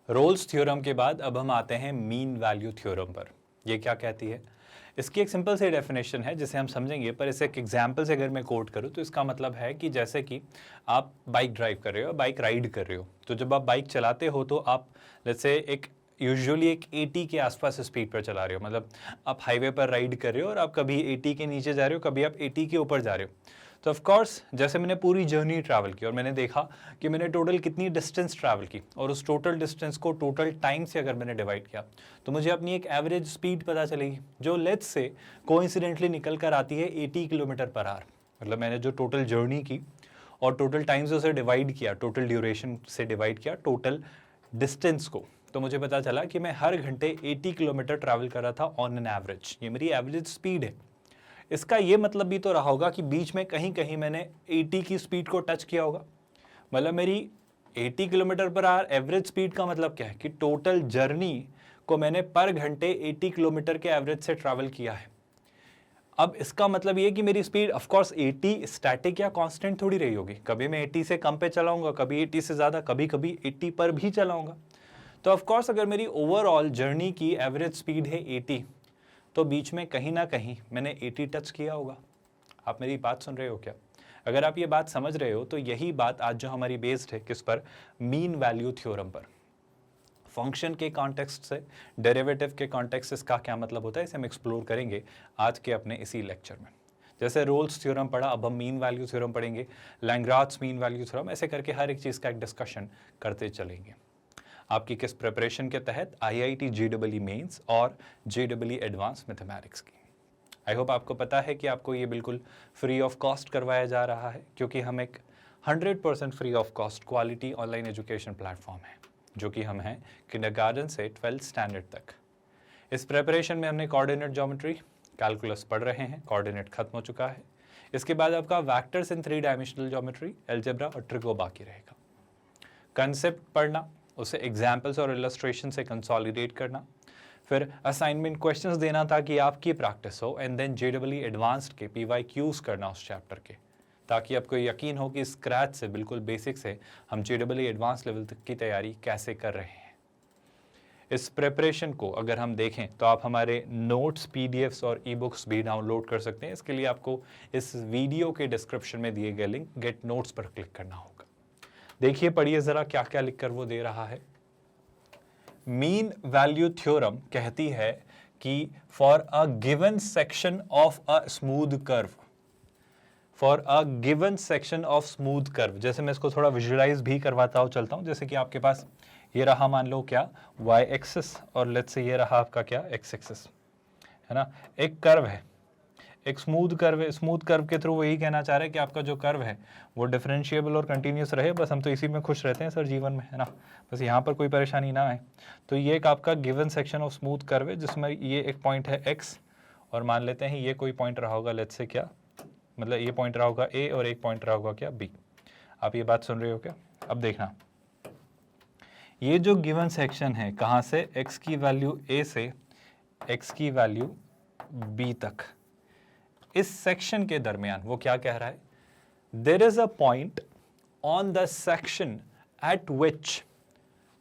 Rolle's theorem के बाद अब हम आते हैं मीन वैल्यू थ्योरम पर। ये क्या कहती है? इसकी एक सिंपल सी डेफिनेशन है जिसे हम समझेंगे, पर इसे एक एग्जाम्पल से अगर मैं कोट करूँ तो इसका मतलब है कि जैसे कि आप बाइक ड्राइव कर रहे हो, बाइक राइड कर रहे हो, तो जब आप बाइक चलाते हो तो आप जैसे एक यूजुअली एक 80 के आसपास स्पीड पर चला रहे हो, मतलब आप हाईवे पर राइड कर रहे हो और आप कभी 80 के नीचे जा रहे हो, कभी आप 80 के ऊपर जा रहे हो। तो ऑफ कोर्स जैसे मैंने पूरी जर्नी ट्रैवल की और मैंने देखा कि मैंने टोटल कितनी डिस्टेंस ट्रैवल की, और उस टोटल डिस्टेंस को टोटल टाइम से अगर मैंने डिवाइड किया तो मुझे अपनी एक एवरेज स्पीड पता चलेगी, जो लेट्स से कोइंसिडेंटली निकल कर आती है 80 किलोमीटर पर आवर। मतलब मैंने जो टोटल जर्नी की और टोटल टाइम से उसे डिवाइड किया, टोटल ड्यूरेशन से डिवाइड किया टोटल डिस्टेंस को, तो मुझे पता चला कि मैं हर घंटे 80 किलोमीटर ट्रैवल कर रहा था ऑन एन एवरेज। ये मेरी एवरेज स्पीड है। इसका ये मतलब भी तो रहा होगा कि बीच में कहीं कहीं मैंने 80 की स्पीड को टच किया होगा। मतलब मेरी 80 kilometre per hour average speed का मतलब क्या है कि टोटल जर्नी को मैंने पर घंटे 80 किलोमीटर के एवरेज से ट्रैवल किया है। अब इसका मतलब ये कि मेरी स्पीड ऑफ कोर्स 80 स्टैटिक या कांस्टेंट थोड़ी रही होगी। कभी मैं 80 से कम पे चलाऊंगा, कभी 80 से ज़्यादा, कभी कभी 80 पर भी चलाऊंगा। तो ऑफ कोर्स अगर मेरी ओवरऑल जर्नी की एवरेज स्पीड है 80, तो बीच में कहीं ना कहीं मैंने 80 टच किया होगा। आप मेरी बात सुन रहे हो क्या? अगर आप ये बात समझ रहे हो तो यही बात आज जो हमारी बेस्ड है किस पर? मीन वैल्यू थ्योरम पर। फंक्शन के कॉन्टेक्स्ट से, डेरिवेटिव के कॉन्टेक्स्ट से इसका क्या मतलब होता है, इसे हम एक्सप्लोर करेंगे आज के अपने इसी लेक्चर में। जैसे रोल्स थ्योरम पढ़ा, अब हम मीन वैल्यू थ्योरम पढ़ेंगे, लैंग्राट्स मीन वैल्यू थ्योरम, ऐसे करके हर एक चीज़ का एक डिस्कशन करते चलेंगे। आपकी किस प्रिपरेशन के तहत? IIT JEE मेंस और JEE एडवांस मैथमेटिक्स की। आई होप आपको पता है कि आपको ये बिल्कुल फ्री ऑफ कॉस्ट करवाया जा रहा है, क्योंकि हम एक 100% free of cost quality online education platform है, जो कि हम हैं किंडरगार्टन से 12th स्टैंडर्ड तक। इस प्रिपरेशन में हमने कोऑर्डिनेट ज्योमेट्री, कैलकुलस पढ़ रहे हैं, कोऑर्डिनेट खत्म हो चुका है। इसके बाद आपका वैक्टर्स इन 3 डायमेंशनल ज्योमेट्री, अलजेब्रा और ट्रिगो बाकी रहेगा। कंसेप्ट पढ़ना, उसे एग्जाम्पल्स और इलस्ट्रेशन से कंसोलिडेट करना, फिर असाइनमेंट क्वेश्चंस देना ताकि आपकी प्रैक्टिस हो, एंड देन JEE एडवांस्ड के PYQs करना उस चैप्टर के, ताकि आपको यकीन हो कि स्क्रैच से, बिल्कुल बेसिक से हम JEE एडवांस लेवल तक की तैयारी कैसे कर रहे हैं। इस प्रिपरेशन को अगर हम देखें तो आप हमारे नोट्स, PDFs और ई-बुक्स भी डाउनलोड कर सकते हैं। इसके लिए आपको इस वीडियो के डिस्क्रिप्शन में दिए गए लिंक गेट नोट्स पर क्लिक करना होगा। देखिए, पढ़िए जरा क्या क्या लिखकर वो दे रहा है। मीन वैल्यू थ्योरम कहती है कि for a given section of a smooth curve, for a given section of smooth curve, जैसे मैं इसको थोड़ा विजुअलाइज भी करवाता हूँ चलता हूँ। जैसे कि आपके पास ये रहा, मान लो क्या, y एक्सिस, और लेट्स से ये रहा आपका क्या, x एक्सिस, है ना। एक कर्व है, एक स्मूथ कर्व है। स्मूथ कर्व के थ्रू वही कहना चाह रहे हैं कि आपका जो कर्व है वो डिफरेंशिएबल और कंटिन्यूस रहे। बस हम तो इसी में खुश रहते हैं सर जीवन में, है ना, बस यहाँ पर कोई परेशानी ना आए। तो ये एक आपका given section of smooth curve है, जिसमें ये एक पॉइंट है x, और मान लेते हैं ये कोई पॉइंट रहा होगा, लेट्स से क्या, मतलब ये पॉइंट रहा होगा a और एक पॉइंट रहा होगा क्या, b। आप ये बात सुन रहे हो क्या? अब देखना, ये जो गिवन सेक्शन है, कहाँ से, x की वैल्यू a से x की वैल्यू b तक, इस सेक्शन के दरमियान वो क्या कह रहा है? There is a point on the section at which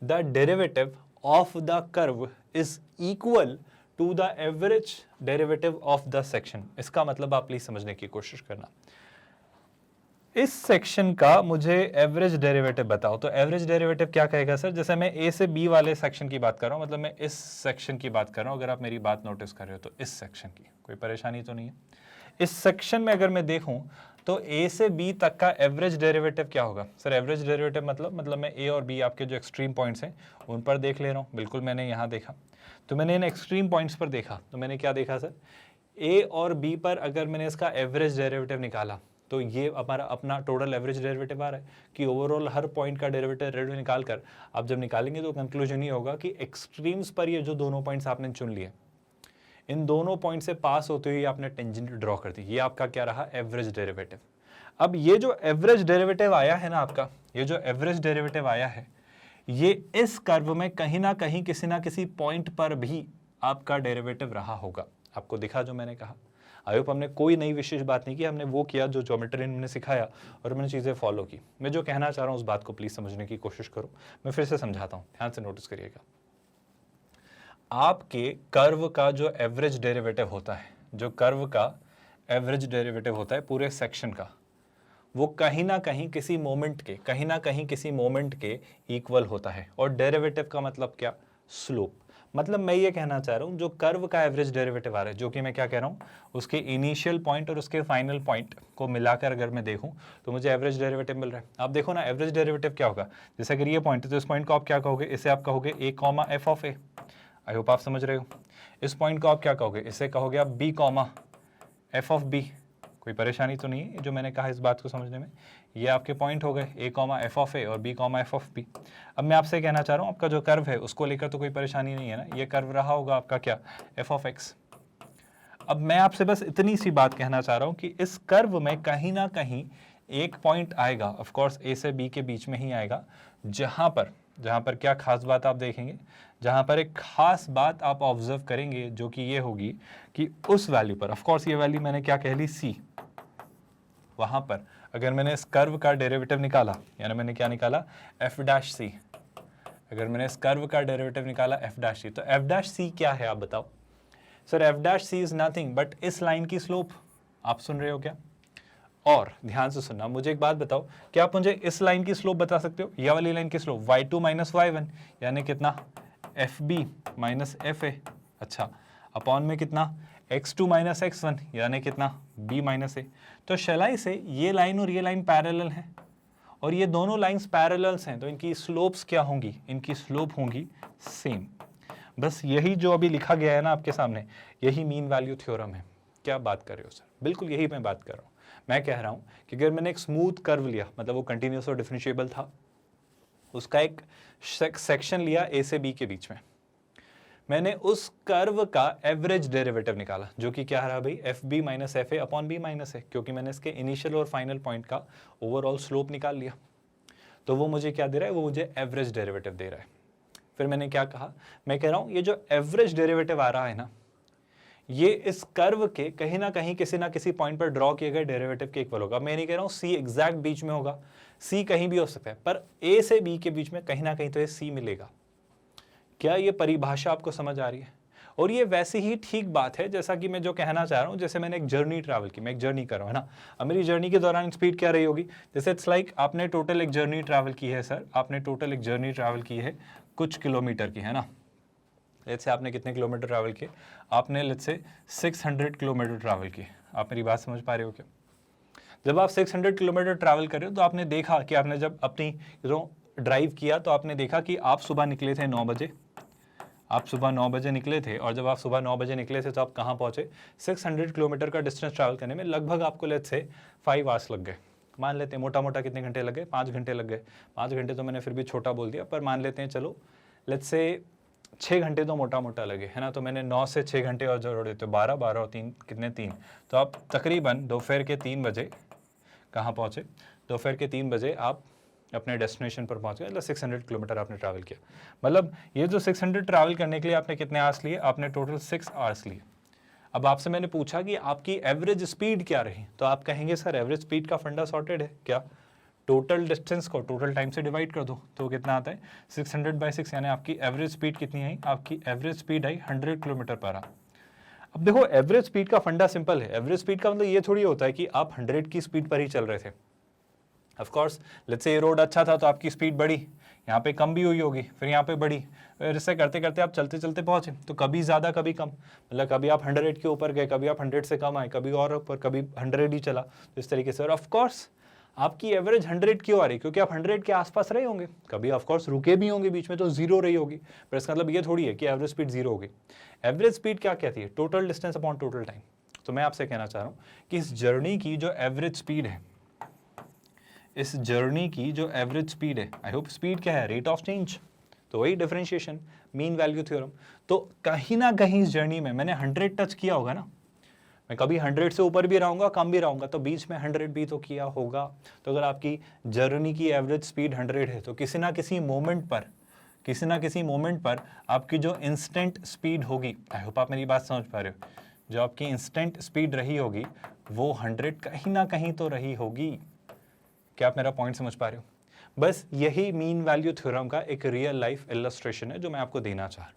the derivative of the curve is equal to the average derivative of the section. इसका मतलब आप प्लीज समझने की कोशिश करना। इस सेक्शन का मुझे एवरेज डेरिवेटिव बताओ। तो एवरेज डेरिवेटिव क्या कहेगा सर? जैसे मैं ए से बी वाले सेक्शन की बात कर रहा हूं, मतलब मैं इस सेक्शन की बात कर रहा हूं। अगर आप मेरी बात नोटिस कर रहे हो तो इस सेक्शन की कोई परेशानी तो नहीं है। इस सेक्शन में अगर मैं देखूं तो ए से बी तक का एवरेज डेरिवेटिव क्या होगा? सर एवरेज डेरिवेटिव मतलब मैं ए और बी आपके जो एक्सट्रीम पॉइंट्स हैं उन पर देख ले रहा हूँ। बिल्कुल, मैंने यहाँ देखा, तो मैंने इन एक्सट्रीम पॉइंट्स पर देखा, तो मैंने क्या देखा सर? ए और बी पर अगर मैंने इसका एवरेज डेरिवेटिव निकाला तो ये हमारा अपना टोटल एवरेज डेरिवेटिव आ रहा है कि ओवरऑल हर पॉइंट का डेरिवेटिव निकाल कर आप जब निकालेंगे तो कंक्लूजन ये होगा कि एक्सट्रीम्स पर ये जो दोनों पॉइंट्स आपने चुन लिए, इन दोनों पॉइंट से पास होते हुए आपने टेंजेंट ड्रॉ कर दी। ये आपका क्या रहा? Average derivative. अब ये जो एवरेज डेरिवेटिव आया है ना आपका, ये जो एवरेज डेरिवेटिव आया है, ये इस कर्व में कहीं ना कहीं किसी ना किसी पॉइंट पर भी आपका डेरिवेटिव रहा होगा। आपको दिखा जो मैंने कहा? आई होप हमने कोई नई विशेष बात नहीं की, हमने वो किया जो ज्योमेट्री ने हमने सिखाया और मैंने चीज़ें फॉलो की। मैं जो कहना चाह रहा हूँ उस बात को प्लीज़ समझने की कोशिश करो। मैं फिर से समझाता हूँ, ध्यान से नोटिस करिएगा। आपके कर्व का जो एवरेज डेरिवेटिव होता है, जो कर्व का एवरेज डेरिवेटिव होता है पूरे सेक्शन का, वो कहीं ना कहीं किसी मोमेंट के, कहीं ना कहीं किसी मोमेंट के इक्वल होता है। और डेरिवेटिव का मतलब क्या? स्लोप। मतलब मैं ये कहना चाह रहा हूँ जो कर्व का एवरेज डेरिवेटिव आ रहा है, जो कि मैं क्या कह रहा हूँ, उसके इनिशियल पॉइंट और उसके फाइनल पॉइंट को मिलाकर अगर मैं देखूँ तो मुझे एवरेज डेरिवेटिव मिल रहा है। आप देखो ना एवरेज डेरिवेटिव क्या होगा, जैसे अगर ये पॉइंट है तो इस पॉइंट को आप क्या कहोगे, इसे आप कहोगे a comma F of A. I hope आप समझ रहे हो। इस पॉइंट को आप क्या कहोगे, इसे कहोगे आप b comma F of B. कोई परेशानी तो नहीं है जो मैंने कहा इस बात को समझने में। ये आपके पॉइंट हो गए a comma F of A और b comma F of B. अब मैं आपसे कहना चाह रहा हूँ आपका जो कर्व है उसको लेकर तो कोई परेशानी नहीं है ना, ये कर्व रहा होगा आपका क्या, एफ ऑफ एक्स। अब मैं आपसे बस इतनी सी बात कहना चाह रहा हूँ कि इस कर्व में कहीं ना कहीं एक पॉइंट आएगा, ऑफ कोर्स a से b के बीच में ही आएगा, जहां पर क्या खास बात आप देखेंगे, जहां पर एक खास बात आप ऑब्जर्व करेंगे जो कि ये होगी कि उस वैल्यू पर, ऑफ कोर्स ये वैल्यू मैंने क्या कह ली, c, वहां पर अगर मैंने इस कर्व का डेरिवेटिव निकाला, यानी मैंने क्या निकाला, f डैश c, अगर मैंने इस कर्व का डेरिवेटिव निकाला f डैश c, तो f डैश c क्या है आप बताओ। Sir f dash c is nothing but इस लाइन की स्लोप। आप सुन रहे हो क्या? और ध्यान से सुनना, मुझे एक बात बताओ, क्या आप मुझे इस लाइन की स्लोप बता सकते हो, यह वाली लाइन की स्लोप, y2 माइनस y1, यानी कितना, fb माइनस fa। अच्छा, अपॉन में कितना, x2 माइनस x1, यानी कितना, b माइनस a। तो शैलाई से ये लाइन और ये लाइन पैरेलल हैं, और ये दोनों लाइंस पैरेलल्स हैं, तो इनकी स्लोप्स क्या होंगी, इनकी स्लोप होंगी सेम। बस यही जो अभी लिखा गया है ना आपके सामने, यही मीन वैल्यू थ्योरम है। क्या बात कर रहे हो सर? बिल्कुल यही मैं बात कर रहा हूँ। मैं कह रहा हूँ कि अगर मैंने एक स्मूथ कर्व लिया, मतलब वो कंटिन्यूस और डिफरेंशिएबल था, उसका एक सेक्शन लिया a से b के बीच में, मैंने उस कर्व का एवरेज डेरिवेटिव निकाला, जो कि क्या रहा भाई, F B minus F A upon B minus A, क्योंकि मैंने इसके इनिशियल और फाइनल पॉइंट का ओवरऑल स्लोप निकाल लिया। तो वो मुझे क्या दे रहा है, वो मुझे एवरेज डेरिवेटिव दे रहा है। फिर मैंने क्या कहा, मैं कह रहा हूँ ये जो एवरेज डेरिवेटिव आ रहा है ना, ये इस कर्व के कहीं ना कहीं किसी ना किसी पॉइंट पर ड्रॉ किए गए डेरिवेटिव के इक्वल होगा। मैं नहीं कह रहा हूँ सी एग्जैक्ट बीच में होगा, सी कहीं भी हो सकता है, पर ए से बी के बीच में कहीं ना कहीं तो ये सी मिलेगा। क्या ये परिभाषा आपको समझ आ रही है? और ये वैसी ही ठीक बात है जैसा कि मैं जो कहना चाह रहा हूँ, जैसे मैंने एक जर्नी ट्रैवल की, मैं एक जर्नी कर रहा हूँ है ना, अब मेरी जर्नी के दौरान स्पीड क्या रही होगी, जैसे इट्स लाइक आपने टोटल एक जर्नी ट्रैवल की है सर, आपने टोटल एक जर्नी ट्रैवल की है कुछ किलोमीटर की, है ना। लेट्स से आपने कितने किलोमीटर ट्रैवल किए, आपने लेट्स से 600 किलोमीटर ट्रैवल किए। आप मेरी बात समझ पा रहे हो क्या? जब आप 600 किलोमीटर ट्रैवल कर रहे हो तो आपने देखा कि आपने जब अपनी ड्राइव किया तो आपने देखा कि आप सुबह निकले थे 9 बजे, आप सुबह 9 बजे निकले थे, और जब आप सुबह 9 बजे निकले थे तो आप कहाँ पहुँचे, 600 किलोमीटर का डिस्टेंस ट्रैवल करने में लगभग आपको लेट्स से 5 आवर्स लग गए। मान लेते हैं मोटा मोटा कितने घंटे लग गए, 5 घंटे लग गए। 5 घंटे तो मैंने फिर भी छोटा बोल दिया, पर मान लेते हैं चलो लेट्स से 6 घंटे तो मोटा मोटा लगे, है ना। तो मैंने 9 से 6 घंटे और जोड़ देते, 12 12 और 3 कितने, 3। तो आप तकरीबन दोपहर के 3 बजे कहाँ पहुँचे, दोपहर के 3 बजे आप अपने डेस्टिनेशन पर पहुँच गए, मतलब 600 किलोमीटर आपने ट्रैवल किया। मतलब ये जो 600 ट्रैवल करने के लिए आपने कितने आवर्स लिए, आपने टोटल 6 आवर्स लिए। अब आपसे मैंने पूछा कि आपकी एवरेज स्पीड क्या रही, तो आप कहेंगे सर एवरेज स्पीड का फंडा सॉर्टेड है क्या, टोटल डिस्टेंस को टोटल टाइम से डिवाइड कर दो तो कितना आता है 600/6, यानी आपकी एवरेज स्पीड कितनी आई, आपकी एवरेज स्पीड आई 100 किलोमीटर पर आवर। अब देखो एवरेज स्पीड का फंडा सिंपल है, एवरेज स्पीड का मतलब ये थोड़ी होता है कि आप 100 की स्पीड पर ही चल रहे थे। ऑफ कोर्स लेट्स से ये रोड अच्छा था तो आपकी स्पीड बढ़ी, यहाँ पे कम भी हुई होगी, फिर यहाँ पे बढ़ी, फिर इससे करते करते आप चलते चलते पहुँचे, तो कभी ज़्यादा कभी कम, मतलब कभी आप 100 के ऊपर गए, कभी आप 100 से कम आए, कभी और ऊपर, कभी 100 ही चला, तो इस तरीके से। और ऑफ कोर्स आपकी एवरेज 100 क्यों आ रही, क्योंकि आप 100 के आसपास रहे होंगे, कभी ऑफ कोर्स रुके भी होंगे बीच में तो 0 रही होगी, पर इसका मतलब ये थोड़ी है कि एवरेज स्पीड 0 होगी। एवरेज स्पीड क्या कहती है, total distance upon total time. तो मैं आपसे कहना चाह रहा हूँ कि इस जर्नी की जो एवरेज स्पीड है, इस जर्नी की जो एवरेज स्पीड है, आई होप स्पीड क्या है, रेट ऑफ चेंज, तो वही डिफरेंशिएशन मीन वैल्यू थ्योरम। तो कहीं ना कहीं इस जर्नी में मैंने 100 टच किया होगा ना, मैं कभी 100 से ऊपर भी रहूंगा कम भी रहूंगा, तो बीच में 100 भी तो किया होगा। तो अगर आपकी जर्नी की एवरेज स्पीड 100 है तो किसी ना किसी मोमेंट पर आपकी जो इंस्टेंट स्पीड होगी, आई होप आप मेरी बात समझ पा रहे हो, जो आपकी इंस्टेंट स्पीड रही होगी वो 100 कहीं ना कहीं तो रही होगी। क्या आप मेरा पॉइंट समझ पा रहे हो? बस यही मीन वैल्यू थ्योरम का एक रियल लाइफ इलस्ट्रेशन है जो मैं आपको देना चाह रहा हूँ।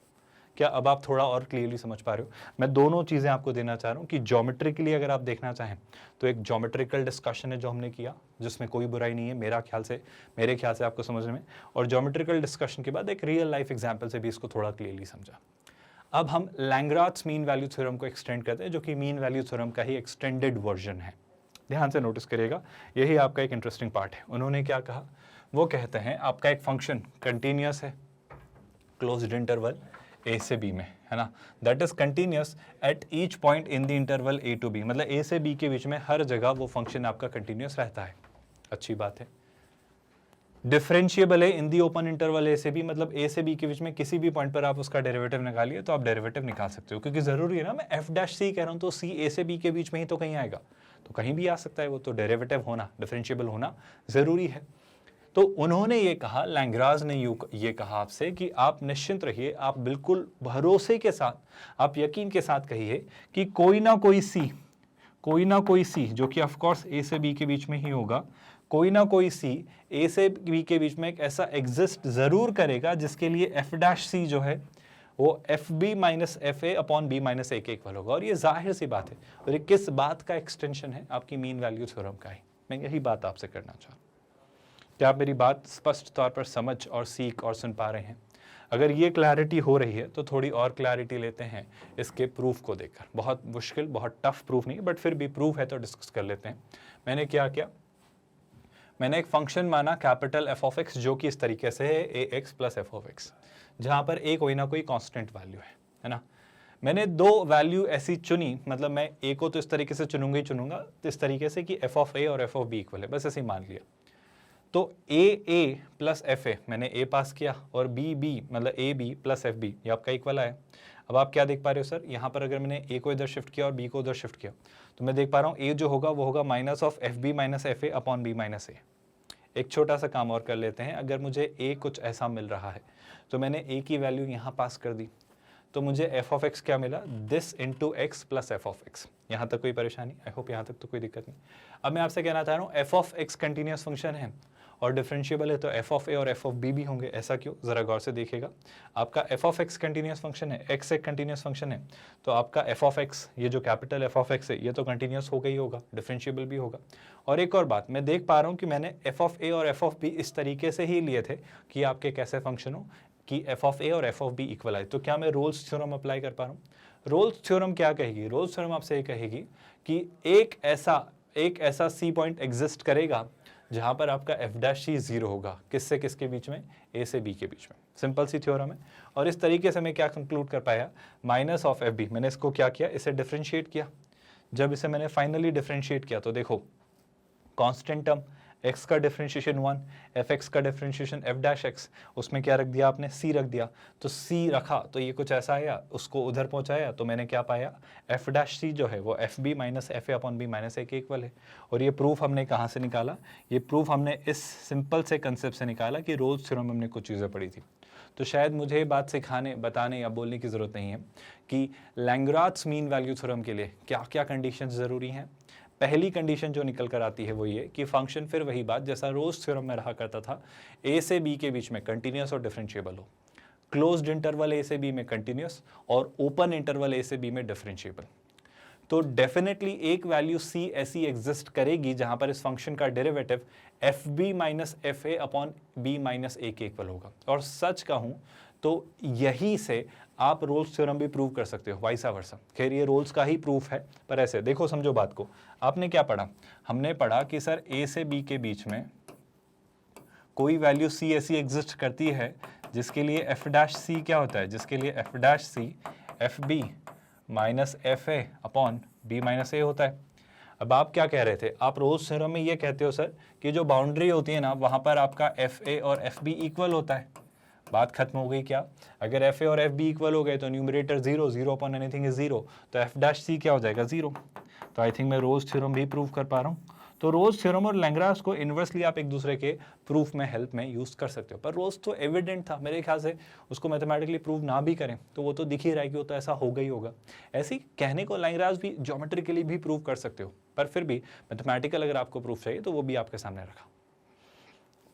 क्या अब आप थोड़ा और क्लियरली समझ पा रहे हो? मैं दोनों चीज़ें आपको देना चाह रहा हूँ कि ज्योमेट्रिकली अगर आप देखना चाहें तो एक ज्योमेट्रिकल डिस्कशन है जो हमने किया, जिसमें कोई बुराई नहीं है मेरे ख्याल से आपको समझने में, और ज्योमेट्रिकल डिस्कशन के बाद एक रियल लाइफ एग्जाम्पल से भी इसको थोड़ा क्लियरली समझा। अब हम लैंग्राट्स मीन वैल्यू थ्योरम को एक्सटेंड करते हैं, जो कि मीन वैल्यू थ्योरम का ही एक्सटेंडेड वर्जन है। ध्यान से नोटिस करिएगा, यही आपका एक इंटरेस्टिंग पार्ट है। उन्होंने क्या कहा, वो कहते हैं आपका एक फंक्शन कंटिन्यूअस है क्लोज्ड इंटरवल ए से बी में, है ना, that is continuous at each point in the interval A to B, मतलब ए से बी के बीच में हर जगह वो फंक्शन आपका कंटिन्यूअस रहता है। अच्छी बात है। डिफरेंशिएबल है इन दी ओपन इंटरवल ए से बी, मतलब ए से बी के बीच में किसी भी पॉइंट पर आप उसका डेरिवेटिव निकालिए तो आप डेरिवेटिव निकाल सकते हो, क्योंकि जरूरी है ना, मैं एफ डैश सी कह रहा हूं तो सी ए से बी के बीच में ही तो कहीं आएगा, तो कहीं भी आ सकता है वो, तो डेरिवेटिव होना, डिफरेंशिएबल होना जरूरी है। तो उन्होंने ये कहा, लैंग्राज ने ये कहा आपसे कि आप निश्चिंत रहिए, आप बिल्कुल भरोसे के साथ, आप यकीन के साथ कहिए कि कोई ना कोई सी जो कि ऑफ कोर्स ए से बी के बीच में ही होगा, कोई ना कोई सी ए से बी के बीच में एक ऐसा एग्जिस्ट जरूर करेगा जिसके लिए एफ डैश सी जो है वो F B minus F A upon B minus A के इक्वल होगा। और ये जाहिर सी बात है, और ये किस बात का एक्सटेंशन है, आपकी मीन वैल्यू थ्योरम का ही। मैं यही बात आपसे करना चाहूँ। क्या आप मेरी बात स्पष्ट तौर पर समझ और सीख और सुन पा रहे हैं? अगर ये क्लैरिटी हो रही है तो थोड़ी और क्लैरिटी लेते हैं इसके प्रूफ को देखकर। बहुत मुश्किल, बहुत टफ प्रूफ नहीं, बट फिर भी प्रूफ है तो डिस्कस कर लेते हैं। मैंने क्या किया, मैंने एक फंक्शन माना कैपिटल एफ ऑफ एक्स, जो कि इस तरीके से है A X plus F of X, जहाँ पर ए कोई ना कोई कांस्टेंट वैल्यू है ना। मैंने दो वैल्यू ऐसी चुनी, मतलब मैं ए को तो इस तरीके से चुनूंगा इस तरीके से कि एफ ऑफ ए और एफ ऑफ बी इक्वल है, बस ऐसे ही मान लिया। तो ए प्लस एफ ए मैंने ए पास किया, और बी मतलब A B plus F B ये आपका इक्वल आया। अब आप क्या देख पा रहे हो सर, यहाँ पर अगर मैंने ए को इधर शिफ्ट किया और बी को उधर शिफ्ट किया तो मैं देख पा रहा हूँ ए जो होगा वो होगा minus of F B minus F A upon B minus A. एक छोटा सा काम और कर लेते हैं, अगर मुझे ए कुछ ऐसा मिल रहा है तो मैंने ए की वैल्यू यहाँ पास कर दी, तो मुझे एफ ऑफ एक्स क्या मिला, this into x plus F of x. यहाँ तक कोई परेशानी? आई होप यहाँ तक तो कोई दिक्कत नहीं। अब मैं आपसे कहना चाह रहा हूँ F of x continuous function है और डिफरेंशिएबल है, तो एफ ऑफ ए और एफ ऑफ बी भी होंगे। ऐसा क्यों, जरा गौर से देखिएगा। आपका F of x continuous function है, एक्स एक कंटिन्यूस फंक्शन है, तो आपका एफ ऑफ एक्स, ये जो कैपिटल एफ ऑफ एक्स है, ये तो कंटिन्यूस होगा ही होगा, डिफरेंशिएबल भी होगा। और एक और बात मैं देख पा रहा हूँ कि मैंने एफ ऑफ ए और एफ ऑफ बी इस तरीके से ही लिए थे कि आपके कैसे फंक्शन हो कि एफ ऑफ ए और एफ ऑफ बी इक्वल आए। तो क्या मैं रोल्स थ्योरम अप्लाई कर पा रहा हूँ? रोल्स थ्योरम क्या कहेगी? रोल्स थ्योरम आपसे ये कहेगी कि एक ऐसा सी पॉइंट एग्जिस्ट करेगा जहां पर आपका एफ डैश सी जीरो होगा। किससे किसके बीच में? ए से बी के बीच में। सिंपल सी थ्योरम है। और इस तरीके से मैं क्या कंक्लूड कर पाया, माइनस ऑफ एफ बी, मैंने इसको क्या किया, इसे डिफरेंशिएट किया। जब इसे मैंने फाइनली डिफरेंशिएट किया तो देखो कांस्टेंट टर्म x का डिफरेंशिएशन 1, fx का डिफरेंशिएशन f डैश x, उसमें क्या रख दिया आपने, c रख दिया। तो c रखा तो ये कुछ ऐसा आया, उसको उधर पहुंचाया तो मैंने क्या पाया, f डैश c जो है वो F B minus F A upon B minus A के इक्वल है। और ये प्रूफ हमने कहाँ से निकाला? ये प्रूफ हमने इस सिंपल से कंसेप्ट से निकाला कि रोल्स थ्योरम में हमने कुछ चीज़ें पढ़ी थी। तो शायद मुझे ये बात सिखाने, बताने या बोलने की ज़रूरत नहीं है कि लैंग्राट्स मीन वैल्यू थ्योरम के लिए क्या क्या कंडीशंस ज़रूरी हैं। पहली कंडीशन जो निकल कर आती है वो ये कि फंक्शन फिर वही बात जैसा रोल्स थ्योरम में रहा करता था, ए से बी के बीच में कंटिन्यूस और डिफरेंशिएबल हो, क्लोज्ड इंटरवल ए से बी में कंटिन्यूस और ओपन इंटरवल ए से बी में डिफरेंशिएबल। तो डेफिनेटली एक वैल्यू सी ऐसी एग्जिस्ट करेगी जहां पर इस फंक्शन का derivative F B minus F A upon B minus A के इक्वल होगा। और सच कहूं तो यही से आप रोल्स थ्योरम भी प्रूव कर सकते हो, वाइसा वर्सा। खैर ये रोल्स का ही प्रूफ है, पर ऐसे देखो, समझो बात को। आपने क्या पढ़ा? हमने पढ़ा कि सर ए से बी के बीच में कोई वैल्यू सी ऐसी एग्जिस्ट करती है जिसके लिए एफ डैश सी क्या होता है, जिसके लिए F dash C F B minus F A upon B minus A होता है। अब आप क्या कह रहे थे? आप रोल्स थ्योरम में ये कहते हो सर कि जो बाउंड्री होती है ना, वहां पर आपका एफ ए और एफ बी इक्वल होता है। बात खत्म हो गई क्या? अगर एफ ए और एफ बी इक्वल हो गए तो numerator zero upon anything is zero, तो एफ डैश सी क्या हो जाएगा, जीरो। तो आई थिंक मैं रोल्स थ्योरम भी प्रूव कर पा रहा हूँ। तो रोज थ्योरम और लैंग्रास को इन्वर्सली आप एक दूसरे के प्रूफ में हेल्प में यूज कर सकते हो। पर रोज तो एविडेंट था, मेरे ख्याल से उसको मैथमेटिकली प्रूव ना भी करें तो वो तो दिख ही रहा है कि वो तो ऐसा होगा ही होगा। ऐसे ही कहने को लैंग्रास भी ज्योमेट्रिकली भी प्रूव कर सकते हो, पर फिर भी मैथमेटिकल अगर आपको प्रूफ चाहिए तो वो भी आपके सामने रखा।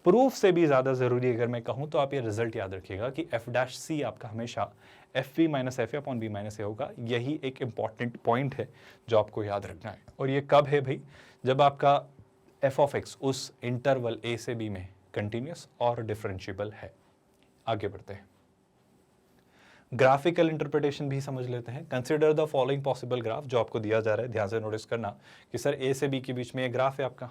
प्रूफ से भी ज़्यादा ज़रूरी अगर मैं कहूँ तो आप ये रिजल्ट याद रखिएगा कि एफ डैश सी आपका हमेशा F B minus F A upon B minus A होगा। यही एक इंपॉर्टेंट पॉइंट है जो आपको याद रखना है। और ये कब है भाई? जब आपका एफ ऑफ एक्स उस इंटरवल ए से बी में कंटिन्यूस और डिफरेंशिएबल है। आगे बढ़ते हैं, ग्राफिकल इंटरप्रिटेशन भी समझ लेते हैं। Consider the following possible graph, जो आपको दिया जा रहा है, ध्यान से नोटिस करना कि सर ए से बी के बीच में ये ग्राफ है आपका।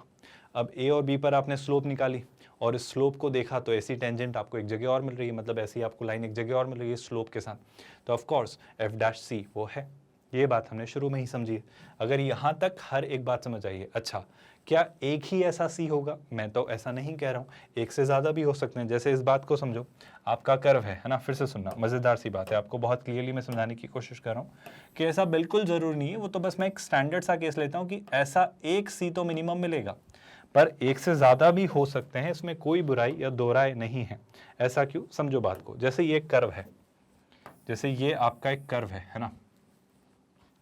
अब ए और बी पर आपने स्लोप निकाली और इस स्लोप को देखा तो ऐसी टेंजेंट आपको एक जगह और मिल रही है, मतलब ऐसी आपको लाइन एक जगह और मिल रही है स्लोप के साथ, तो ऑफ कोर्स एफ डैश सी वो है। ये बात हमने शुरू में ही समझी है। अगर यहाँ तक हर एक बात समझ आइए, अच्छा क्या एक ही ऐसा सी होगा? मैं तो ऐसा नहीं कह रहा हूँ, एक से ज़्यादा भी हो सकते हैं। जैसे इस बात को समझो, आपका कर्व है ना, फिर से सुनना, मज़ेदार सी बात है, आपको बहुत क्लियरली मैं समझाने की कोशिश कर रहा हूँ कि ऐसा बिल्कुल ज़रूरी नहीं है। वो तो बस मैं एक स्टैंडर्ड सा केस लेता हूँ कि ऐसा एक सी तो मिनिमम मिलेगा, पर एक से ज़्यादा भी हो सकते हैं, इसमें कोई बुराई या दो राय नहीं है। ऐसा क्यों? समझो बात को। जैसे ये कर्व है, जैसे ये आपका एक कर्व है ना,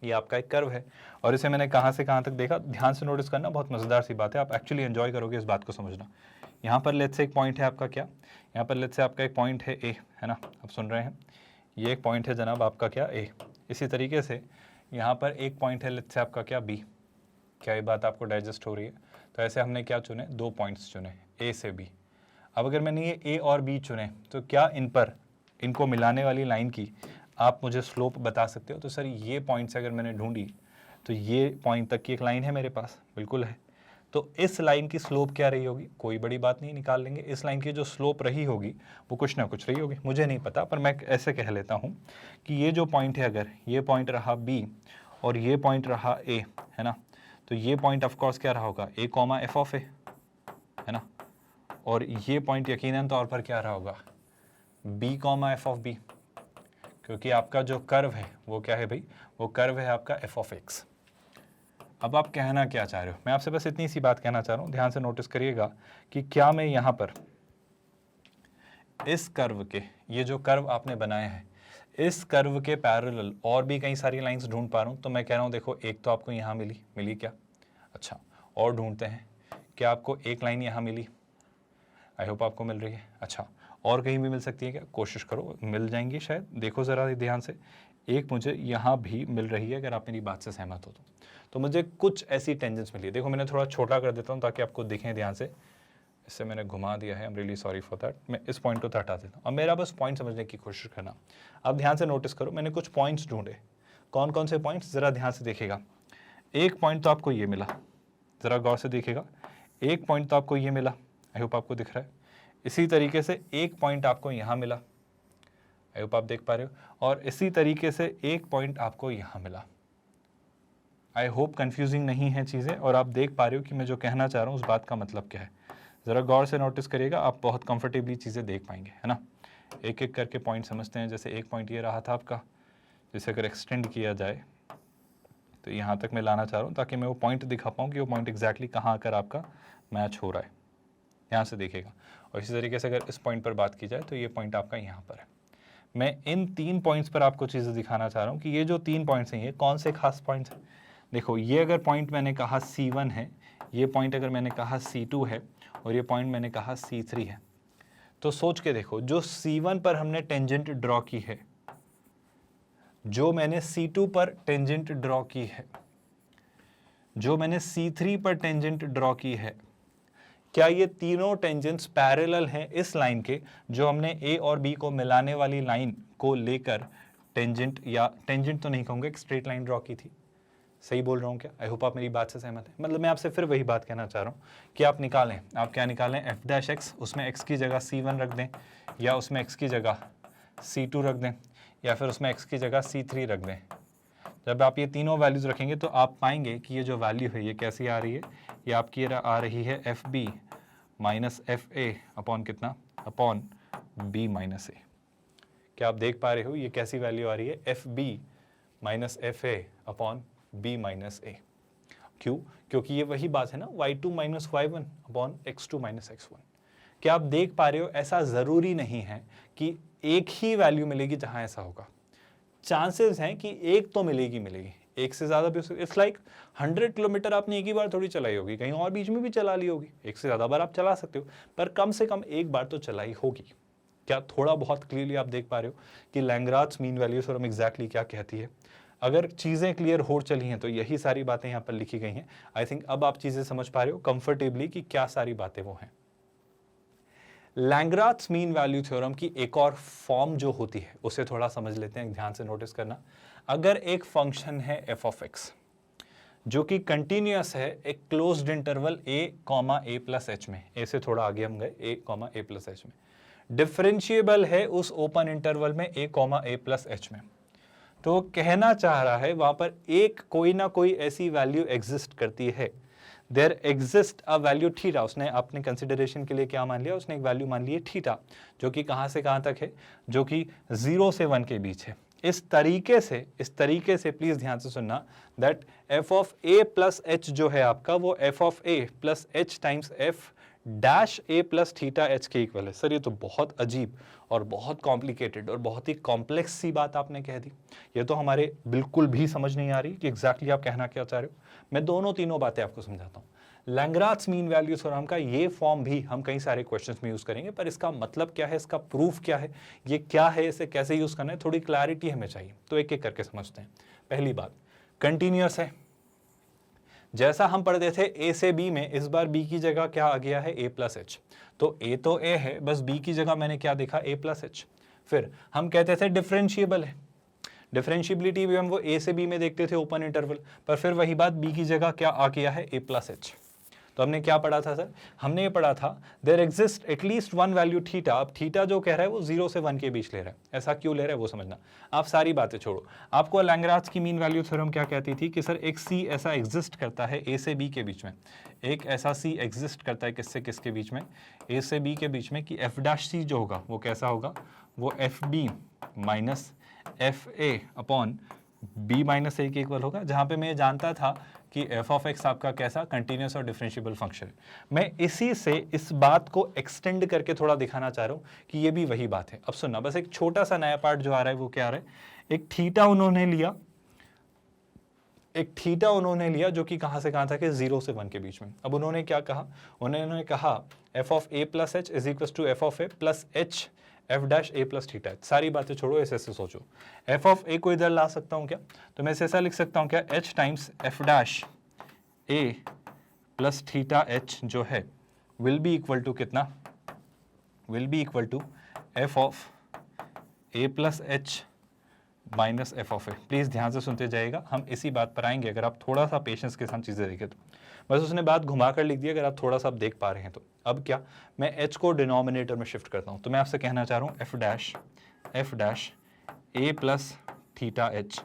ये आपका एक कर्व है और इसे मैंने कहाँ से कहाँ तक देखा, ध्यान से नोटिस करना, बहुत मज़ेदार सी बात है, आप एक्चुअली एंजॉय करोगे इस बात को समझना। यहाँ पर लेट्स से एक पॉइंट है आपका, क्या यहाँ पर लेट्स से आपका एक पॉइंट है ए, है ना, आप सुन रहे हैं, ये एक पॉइंट है जनाब आपका क्या ए। इसी तरीके से यहाँ पर एक पॉइंट है लेट्स से आपका क्या बी। क्या ये बात आपको डाइजेस्ट हो रही है? तो ऐसे हमने क्या चुने, दो पॉइंट्स चुने ए से बी। अब अगर मैंने ये ए और बी चुने तो क्या इन पर, इनको मिलाने वाली लाइन की आप मुझे स्लोप बता सकते हो? तो सर ये पॉइंट से अगर मैंने ढूंढी तो ये पॉइंट तक की एक लाइन है मेरे पास, बिल्कुल है। तो इस लाइन की स्लोप क्या रही होगी? कोई बड़ी बात नहीं, निकाल लेंगे। इस लाइन की जो स्लोप रही होगी वो कुछ ना कुछ रही होगी, मुझे नहीं पता, पर मैं ऐसे कह लेता हूँ कि ये जो पॉइंट है, अगर ये पॉइंट रहा बी और ये पॉइंट रहा ए, है ना, तो ये पॉइंट ऑफकोर्स क्या रहा होगा, ए कॉमा एफ ऑफ ए, है ना, और ये पॉइंट यकीनन तौर पर क्या रहा होगा, B comma F of B, क्योंकि आपका जो कर्व है वो क्या है भाई, वो कर्व है आपका एफ ऑफ एक्स। अब आप कहना क्या चाह रहे हो? मैं आपसे बस इतनी सी बात कहना चाह रहा हूँ, ध्यान से नोटिस करिएगा कि क्या मैं यहाँ पर इस कर्व के, ये जो कर्व आपने बनाया है, इस कर्व के पैरेलल और भी कई सारी लाइंस ढूंढ पा रहा हूँ? तो मैं कह रहा हूँ देखो, एक तो आपको यहाँ मिली क्या? अच्छा, और ढूंढते हैं, क्या आपको एक लाइन यहाँ मिली? आई होप आपको मिल रही है। अच्छा, और कहीं भी मिल सकती है क्या? कोशिश करो, मिल जाएंगी शायद, देखो ज़रा ध्यान से। एक मुझे यहाँ भी मिल रही है, अगर आप मेरी बात से सहमत हो तो मुझे कुछ ऐसी टेंजेंट्स मिली है। देखो मैंने थोड़ा छोटा कर देता हूँ ताकि आपको दिखें ध्यान से, इससे मैंने घुमा दिया है, I am really sorry for that. मैं इस पॉइंट को हटा देता हूँ। अब मेरा बस पॉइंट समझने की कोशिश करना। अब ध्यान से नोटिस करो, मैंने कुछ पॉइंट्स ढूंढे। कौन कौन से पॉइंट्स? ज़रा ध्यान से देखिएगा। एक पॉइंट तो आपको ये मिला, ज़रा गौर से देखिएगा, एक पॉइंट तो आपको ये मिला, आई होप आपको दिख रहा है। इसी तरीके से एक पॉइंट आपको यहाँ मिला, आई होप आप देख पा रहे हो, और इसी तरीके से एक पॉइंट आपको यहाँ मिला। आई होप कंफ्यूजिंग नहीं है चीज़ें, और आप देख पा रहे हो कि मैं जो कहना चाह रहा हूँ उस बात का मतलब क्या है। ज़रा गौर से नोटिस करिएगा, आप बहुत कंफर्टेबली चीज़ें देख पाएंगे, है ना। एक एक करके पॉइंट समझते हैं। जैसे एक पॉइंट ये रहा था आपका, जिसे अगर एक्सटेंड किया जाए तो यहाँ तक मैं लाना चाह रहा हूँ ताकि मैं वो पॉइंट दिखा पाऊँ कि वो पॉइंट एग्जैक्टली कहाँ आकर आपका मैच हो रहा है। यहाँ से देखिएगा। और इसी तरीके से अगर इस पॉइंट पर बात की जाए तो ये पॉइंट आपका यहाँ पर है। मैं इन तीन पॉइंट्स पर आपको चीज़ें दिखाना चाह रहा हूँ कि ये जो तीन पॉइंट्स हैं ये कौन से खास पॉइंट्स हैं। देखो, ये अगर पॉइंट मैंने कहा C1 है, ये पॉइंट अगर मैंने कहा C2 है, और ये पॉइंट मैंने कहा C3 है, तो सोच के देखो, जो C1 पर हमने टेंजेंट ड्रॉ की है, जो मैंने C2 पर टेंजेंट ड्रॉ की है, जो मैंने C3 पर टेंजेंट ड्रॉ की है, क्या ये तीनों टेंजेंट्स पैरेलल हैं इस लाइन के, जो हमने ए और बी को मिलाने वाली लाइन को लेकर टेंजेंट, या टेंजेंट तो नहीं कहूँगा, एक स्ट्रेट लाइन ड्रॉ की थी। सही बोल रहा हूँ क्या? आई होप आप मेरी बात से सहमत हैं। मतलब मैं आपसे फिर वही बात कहना चाह रहा हूँ कि आप निकालें, आप क्या निकालें, एफ डैश एक्स, उसमें एक्स की जगह C1 रख दें, या उसमें एक्स की जगह C2 रख दें, या फिर उसमें एक्स की जगह C3 रख दें। जब आप ये तीनों वैल्यूज़ रखेंगे तो आप पाएंगे कि ये जो वैल्यू है ये कैसी आ रही है, ये आपकी आ रही है F B minus F A upon कितना, अपॉन बी माइनस ए। क्या आप देख पा रहे हो ये कैसी वैल्यू आ रही है, F B minus F A upon B minus A. क्यों? क्योंकि ये वही बात है ना, y2 minus y1 upon x2 minus x1। क्या आप देख पा रहे हो, ऐसा ज़रूरी नहीं है कि एक ही वैल्यू मिलेगी जहां ऐसा होगा। चांसेस हैं कि एक तो मिलेगी, एक से ज़्यादा भी हो सकती है। इट्स लाइक 100 किलोमीटर आपने एक ही बार थोड़ी चलाई होगी, कहीं और बीच में भी चला ली होगी, एक से ज़्यादा बार आप चला सकते हो, पर कम से कम एक बार तो चलाई होगी। क्या थोड़ा बहुत क्लियरली आप देख पा रहे हो कि लैंग्राट्स मीन वैल्यू थ्योरम एग्जैक्टली क्या कहती है? अगर चीज़ें क्लियर हो चली हैं तो यही सारी बातें यहाँ पर लिखी गई हैं। आई थिंक अब आप चीज़ें समझ पा रहे हो कंफर्टेबली कि क्या सारी बातें वो हैं। लैंग्राट्स मीन वैल्यू थ्योरम की एक और फॉर्म जो होती है उसे थोड़ा समझ लेते हैं, ध्यान से नोटिस करना। अगर एक फंक्शन है एफ ऑफ एक्स जो कि कंटिन्यूअस है एक closed interval a comma a plus H में, ए से थोड़ा आगे हम गए, a comma a plus H में, डिफरेंशिएबल है उस ओपन इंटरवल में a comma a plus H में, तो कहना चाह रहा है वहां पर एक कोई ना कोई ऐसी वैल्यू एग्जिस्ट करती है। There exist a value theta, उसने अपने कंसिडरेशन के लिए क्या मान लिया, उसने एक वैल्यू मान ली है थीटा, जो कि कहां से कहां तक है, जो कि 0 से 1 के बीच है। इस तरीके से प्लीज ध्यान से सुनना, that F of A plus H जो है आपका, वो F of A plus H times F dash A plus theta H के इक्वल है। सर ये तो बहुत अजीब और बहुत कॉम्प्लिकेटेड और बहुत ही कॉम्प्लेक्स सी बात आपने कह दी, ये तो हमारे बिल्कुल भी समझ नहीं आ रही कि एग्जैक्टली आप कहना क्या चाह रहे हो। मैं दोनों तीनों बातें आपको समझाता हूँ। लैंग्राट्स मीन वैल्यू थ्योरम का ये फॉर्म भी हम कई सारे क्वेश्चंस में यूज करेंगे, पर इसका मतलब क्या है, इसका प्रूफ क्या है, ये क्या है, इसे कैसे यूज करना है, थोड़ी क्लैरिटी हमें चाहिए, तो एक एक करके समझते हैं। पहली बात, कंटिन्यूअस है। जैसा हम पढ़ते थे ए से बी में, इस बार बी की जगह क्या आ गया है, ए प्लस एच, तो ए तो ए है, बस बी की जगह मैंने क्या देखा, ए प्लस एच। फिर हम कहते थे डिफरेंशिएबल है, डिफरेंशिएबिलिटी भी हम वो ए से बी में देखते थे ओपन इंटरवल, पर फिर वही बात बी की जगह क्या आ गया है, ए प्लस एच। तो हमने क्या पढ़ा था सर, हमने ये पढ़ा था there exist at least one value theta. अब थीटा जो कह रहा है वो 0 से 1 के बीच ले रहा है, ऐसा क्यों ले रहा है वो समझना, आप सारी बातें छोड़ो। आपको लैंग्राट्स की मीन वैल्यू थ्योरम क्या कहती थी कि सर एक सी ऐसा एग्जिस्ट करता है ए से बी के बीच में, एक ऐसा सी एग्जिस्ट करता है किससे किसके बीच में, ए से बी के बीच में, कि एफ डैश सी जो होगा वो कैसा होगा, वो F B minus F A upon B minus A के इक्वल होगा, जहां पे मैं जानता था कि एफ ऑफ एक्स आपका कैसा कंटिन्यूअस और डिफरेंशिएबल फंक्शन है। मैं इसी से इस बात को एक्सटेंड करके थोड़ा दिखाना चाह रहा हूं कि ये भी वही बात है। अब सुनना, बस एक छोटा सा नया पार्ट जो आ रहा है वो क्या आ रहा है, एक थीटा उन्होंने लिया, जो कि कहां से कहां था, कि 0 से 1 के बीच में। अब उन्होंने क्या कहा, उन्होंने कहा F of A plus H is equal to F of A plus H F dash A plus theta. सारी बातें छोड़ो, ऐसे सोचो, एफ ऑफ ए को इधर ला सकता हूं क्या, तो मैं ऐसा लिख सकता हूं क्या, H times F dash A plus theta H जो है विल बी इक्वल टू कितना, will be equal to F of A plus H minus F of A. Please ध्यान से सुनते जाइएगा, हम इसी बात पर आएंगे अगर आप थोड़ा सा पेशेंस के साथ चीजें देखें तो। बस उसने बात घुमा कर लिख दी, अगर आप थोड़ा सा देख पा रहे हैं तो। अब क्या, मैं h को डिनोमिनेटर में शिफ्ट करता हूं, तो मैं आपसे कहना चाह रहा हूं F dash A plus theta H,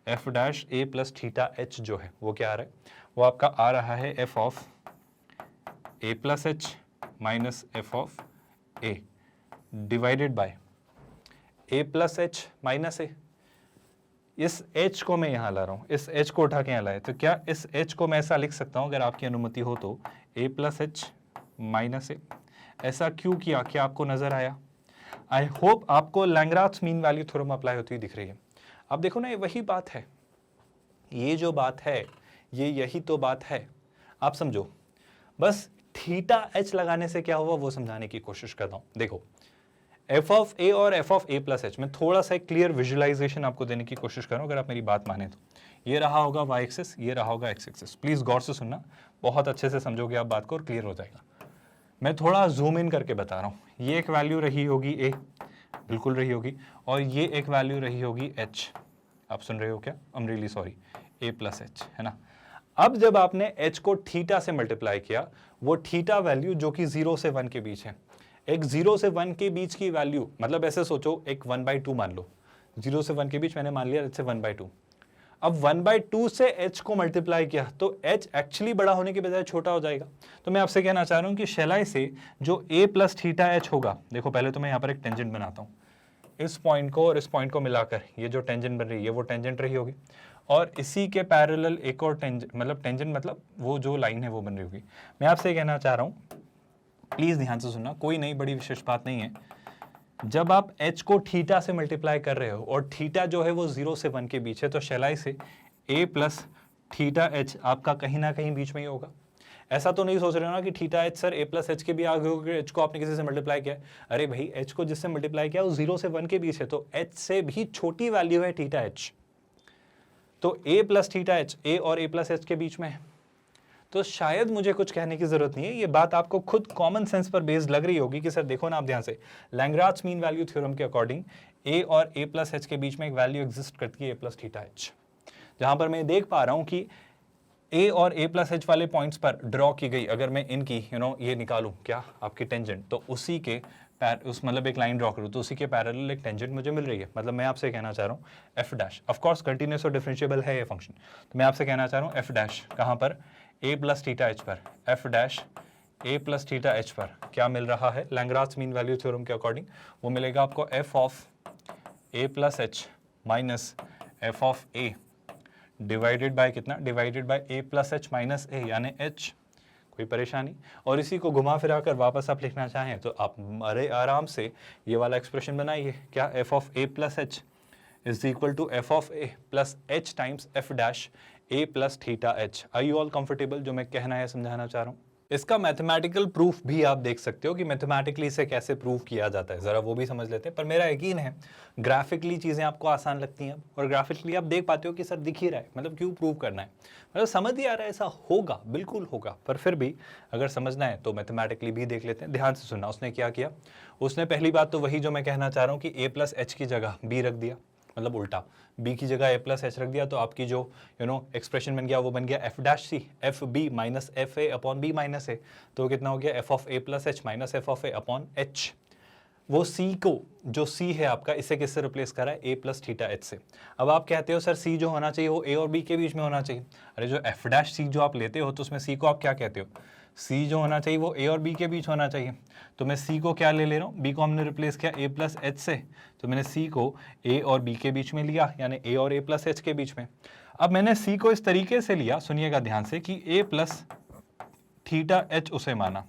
F dash A plus theta H जो है वो क्या आ रहा है, वो आपका आ रहा है F of A plus H minus F of A divided by A plus H minus A. इस h को मैं यहाँ ला रहा हूँ, इस h को उठा के यहाँ लाए, तो क्या इस h को मैं ऐसा लिख सकता हूँ अगर आपकी अनुमति हो तो, a प्लस एच माइनस ए। ऐसा क्यों किया, क्या आपको नजर आया? आई होप आपको लैंग्राट्स मीन वैल्यू थ्योरम अप्लाई होती हुई दिख रही है। अब देखो ना, ये वही बात है, ये जो बात है ये यही तो बात है, आप समझो। बस थीटा h लगाने से क्या हुआ वो समझाने की कोशिश करता हूँ। देखो एफ ऑफ ए और F of A plus H में थोड़ा सा एक क्लियर विजुअलाइजेशन आपको देने की कोशिश करूं, अगर आप मेरी बात माने तो। ये रहा होगा वाई एक्सिस, ये रहा होगा एक्स एक्सिस। प्लीज गौर से सुनना, बहुत अच्छे से समझोगे आप बात को और क्लियर हो जाएगा। मैं थोड़ा जूम इन करके बता रहा हूँ, ये एक वैल्यू रही होगी ए, बिल्कुल रही होगी, और ये एक वैल्यू रही होगी एच। आप सुन रहे हो क्या, I am really sorry, A plus H है ना। अब जब आपने एच को थीटा से मल्टीप्लाई किया, वो थीटा वैल्यू जो कि 0 से 1 के बीच है, एक 0 से 1 के बीच की वैल्यू, मतलब ऐसे सोचो, एक 1/2 मान लो, 0 से 1 के बीच मैंने मान लिया जैसे 1/2। अब 1/2 से h को मल्टीप्लाई किया तो h एक्चुअली बड़ा होने के बजाय छोटा हो जाएगा। तो मैं आपसे कहना चाह रहा हूं कि शेलाई से जो a प्लस थीटा h होगा, देखो पहले तो मैं यहाँ पर एक टेंजेंट बनाता हूँ, इस पॉइंट को और इस पॉइंट को मिलाकर ये जो टेंजेंट बन रही है वो टेंजेंट रही होगी, और इसी के पैरेलल एक और टेंजेंट, मतलब टेंजेंट मतलब वो जो लाइन है वो बन रही होगी। मैं आपसे कहना चाह रहा हूँ, प्लीज़ ध्यान से सुनना, कोई नई बड़ी विशेष बात नहीं है। जब आप h को थीटा से मल्टीप्लाई कर रहे हो और थीटा जो है वो 0 से 1 के बीच है, तो शैलाई से a प्लस थीटा h आपका कहीं ना कहीं बीच में ही होगा। ऐसा तो नहीं सोच रहे हो ना कि theta h sir a plus H के भी आगे होगा, h को आपने किसी से मल्टीप्लाई किया। अरे भाई h को जिससे मल्टीप्लाई किया वो 0 से 1 के बीच है, तो h से भी छोटी वैल्यू है थीटा h, तो a plus theta h a और a प्लस एच के बीच में है। तो शायद मुझे कुछ कहने की जरूरत नहीं है, ये बात आपको खुद कॉमन सेंस पर बेस्ड लग रही होगी कि सर देखो ना आप ध्यान से, लैंग्राज मीन वैल्यू थ्योरम के अकॉर्डिंग a और a प्लस एच के बीच में एक वैल्यू एग्जिस्ट करती है a प्लस थीटा एच, जहां पर मैं देख पा रहा हूं कि a और a प्लस एच वाले पॉइंट्स पर ड्रॉ की गई, अगर मैं इनकी ये निकालूं क्या आपकी टेंजेंट, तो उसी के उस मतलब एक लाइन ड्रॉ करूं तो उसी के पैरेलल एक टेंजेंट मुझे मिल रही है। मतलब मैं आपसे कहना चाह रहा हूं F dash, of course continuous और डिफरेंशिएबल है ये फंक्शन, तो मैं आपसे कहना चाह रहा हूं एफ डैश कहां पर, a प्लस थीटा एच पर, F dash a plus theta H पर क्या मिल रहा है लैंग्राज मीन वैल्यू थ्योरम के अकॉर्डिंग, वो मिलेगा आपको f of a plus H minus F of a divided by कितना, divided by a plus H minus a, यानी h। कोई परेशानी? और इसी को घुमा फिरा कर वापस आप लिखना चाहें तो आप अरे आराम से ये वाला एक्सप्रेशन बनाइए, क्या f of a plus H is equal to f of a plus h times f dash a plus theta h। Are you all comfortable जो मैं कहना है समझाना चाह रहा हूँ? इसका मैथमेटिकल प्रूफ भी आप देख सकते हो कि मैथमेटिकली इसे कैसे प्रूव किया जाता है, ज़रा वो भी समझ लेते हैं। पर मेरा यकीन है ग्राफिकली चीज़ें आपको आसान लगती हैं और ग्राफिकली आप देख पाते हो कि सर दिख ही रहा है, मतलब क्यों प्रूव करना है, मतलब समझ ही आ रहा है ऐसा होगा, बिल्कुल होगा। पर फिर भी अगर समझना है तो मैथमेटिकली भी देख लेते हैं। ध्यान से सुनना, उसने क्या किया, उसने पहली बात तो वही जो मैं कहना चाह रहा हूँ कि a प्लस एच की जगह b रख दिया, मतलब उल्टा b की जगह a प्लस एच रख दिया, तो आपकी जो एक्सप्रेशन बन गया वो बन गया f dash C F B minus F A upon B minus A. तो कितना हो गया f of a plus H minus F of A upon H. वो c को, जो c है आपका, इसे किससे रिप्लेस करा है, a प्लस थीटा एच से। अब आप कहते हो सर c जो होना चाहिए वो a और b के बीच में होना चाहिए। अरे जो f डैश c जो आप लेते हो तो उसमें c को आप क्या कहते हो, c जो होना चाहिए वो a और b के बीच होना चाहिए। तो मैं c को क्या ले रहा हूँ, b को हमने रिप्लेस किया a प्लस एच से, तो मैंने c को a और b के बीच में लिया, यानी a और a प्लस एच के बीच में। अब मैंने c को इस तरीके से लिया, सुनिएगा ध्यान से, कि a प्लस थीटा एच उसे माना।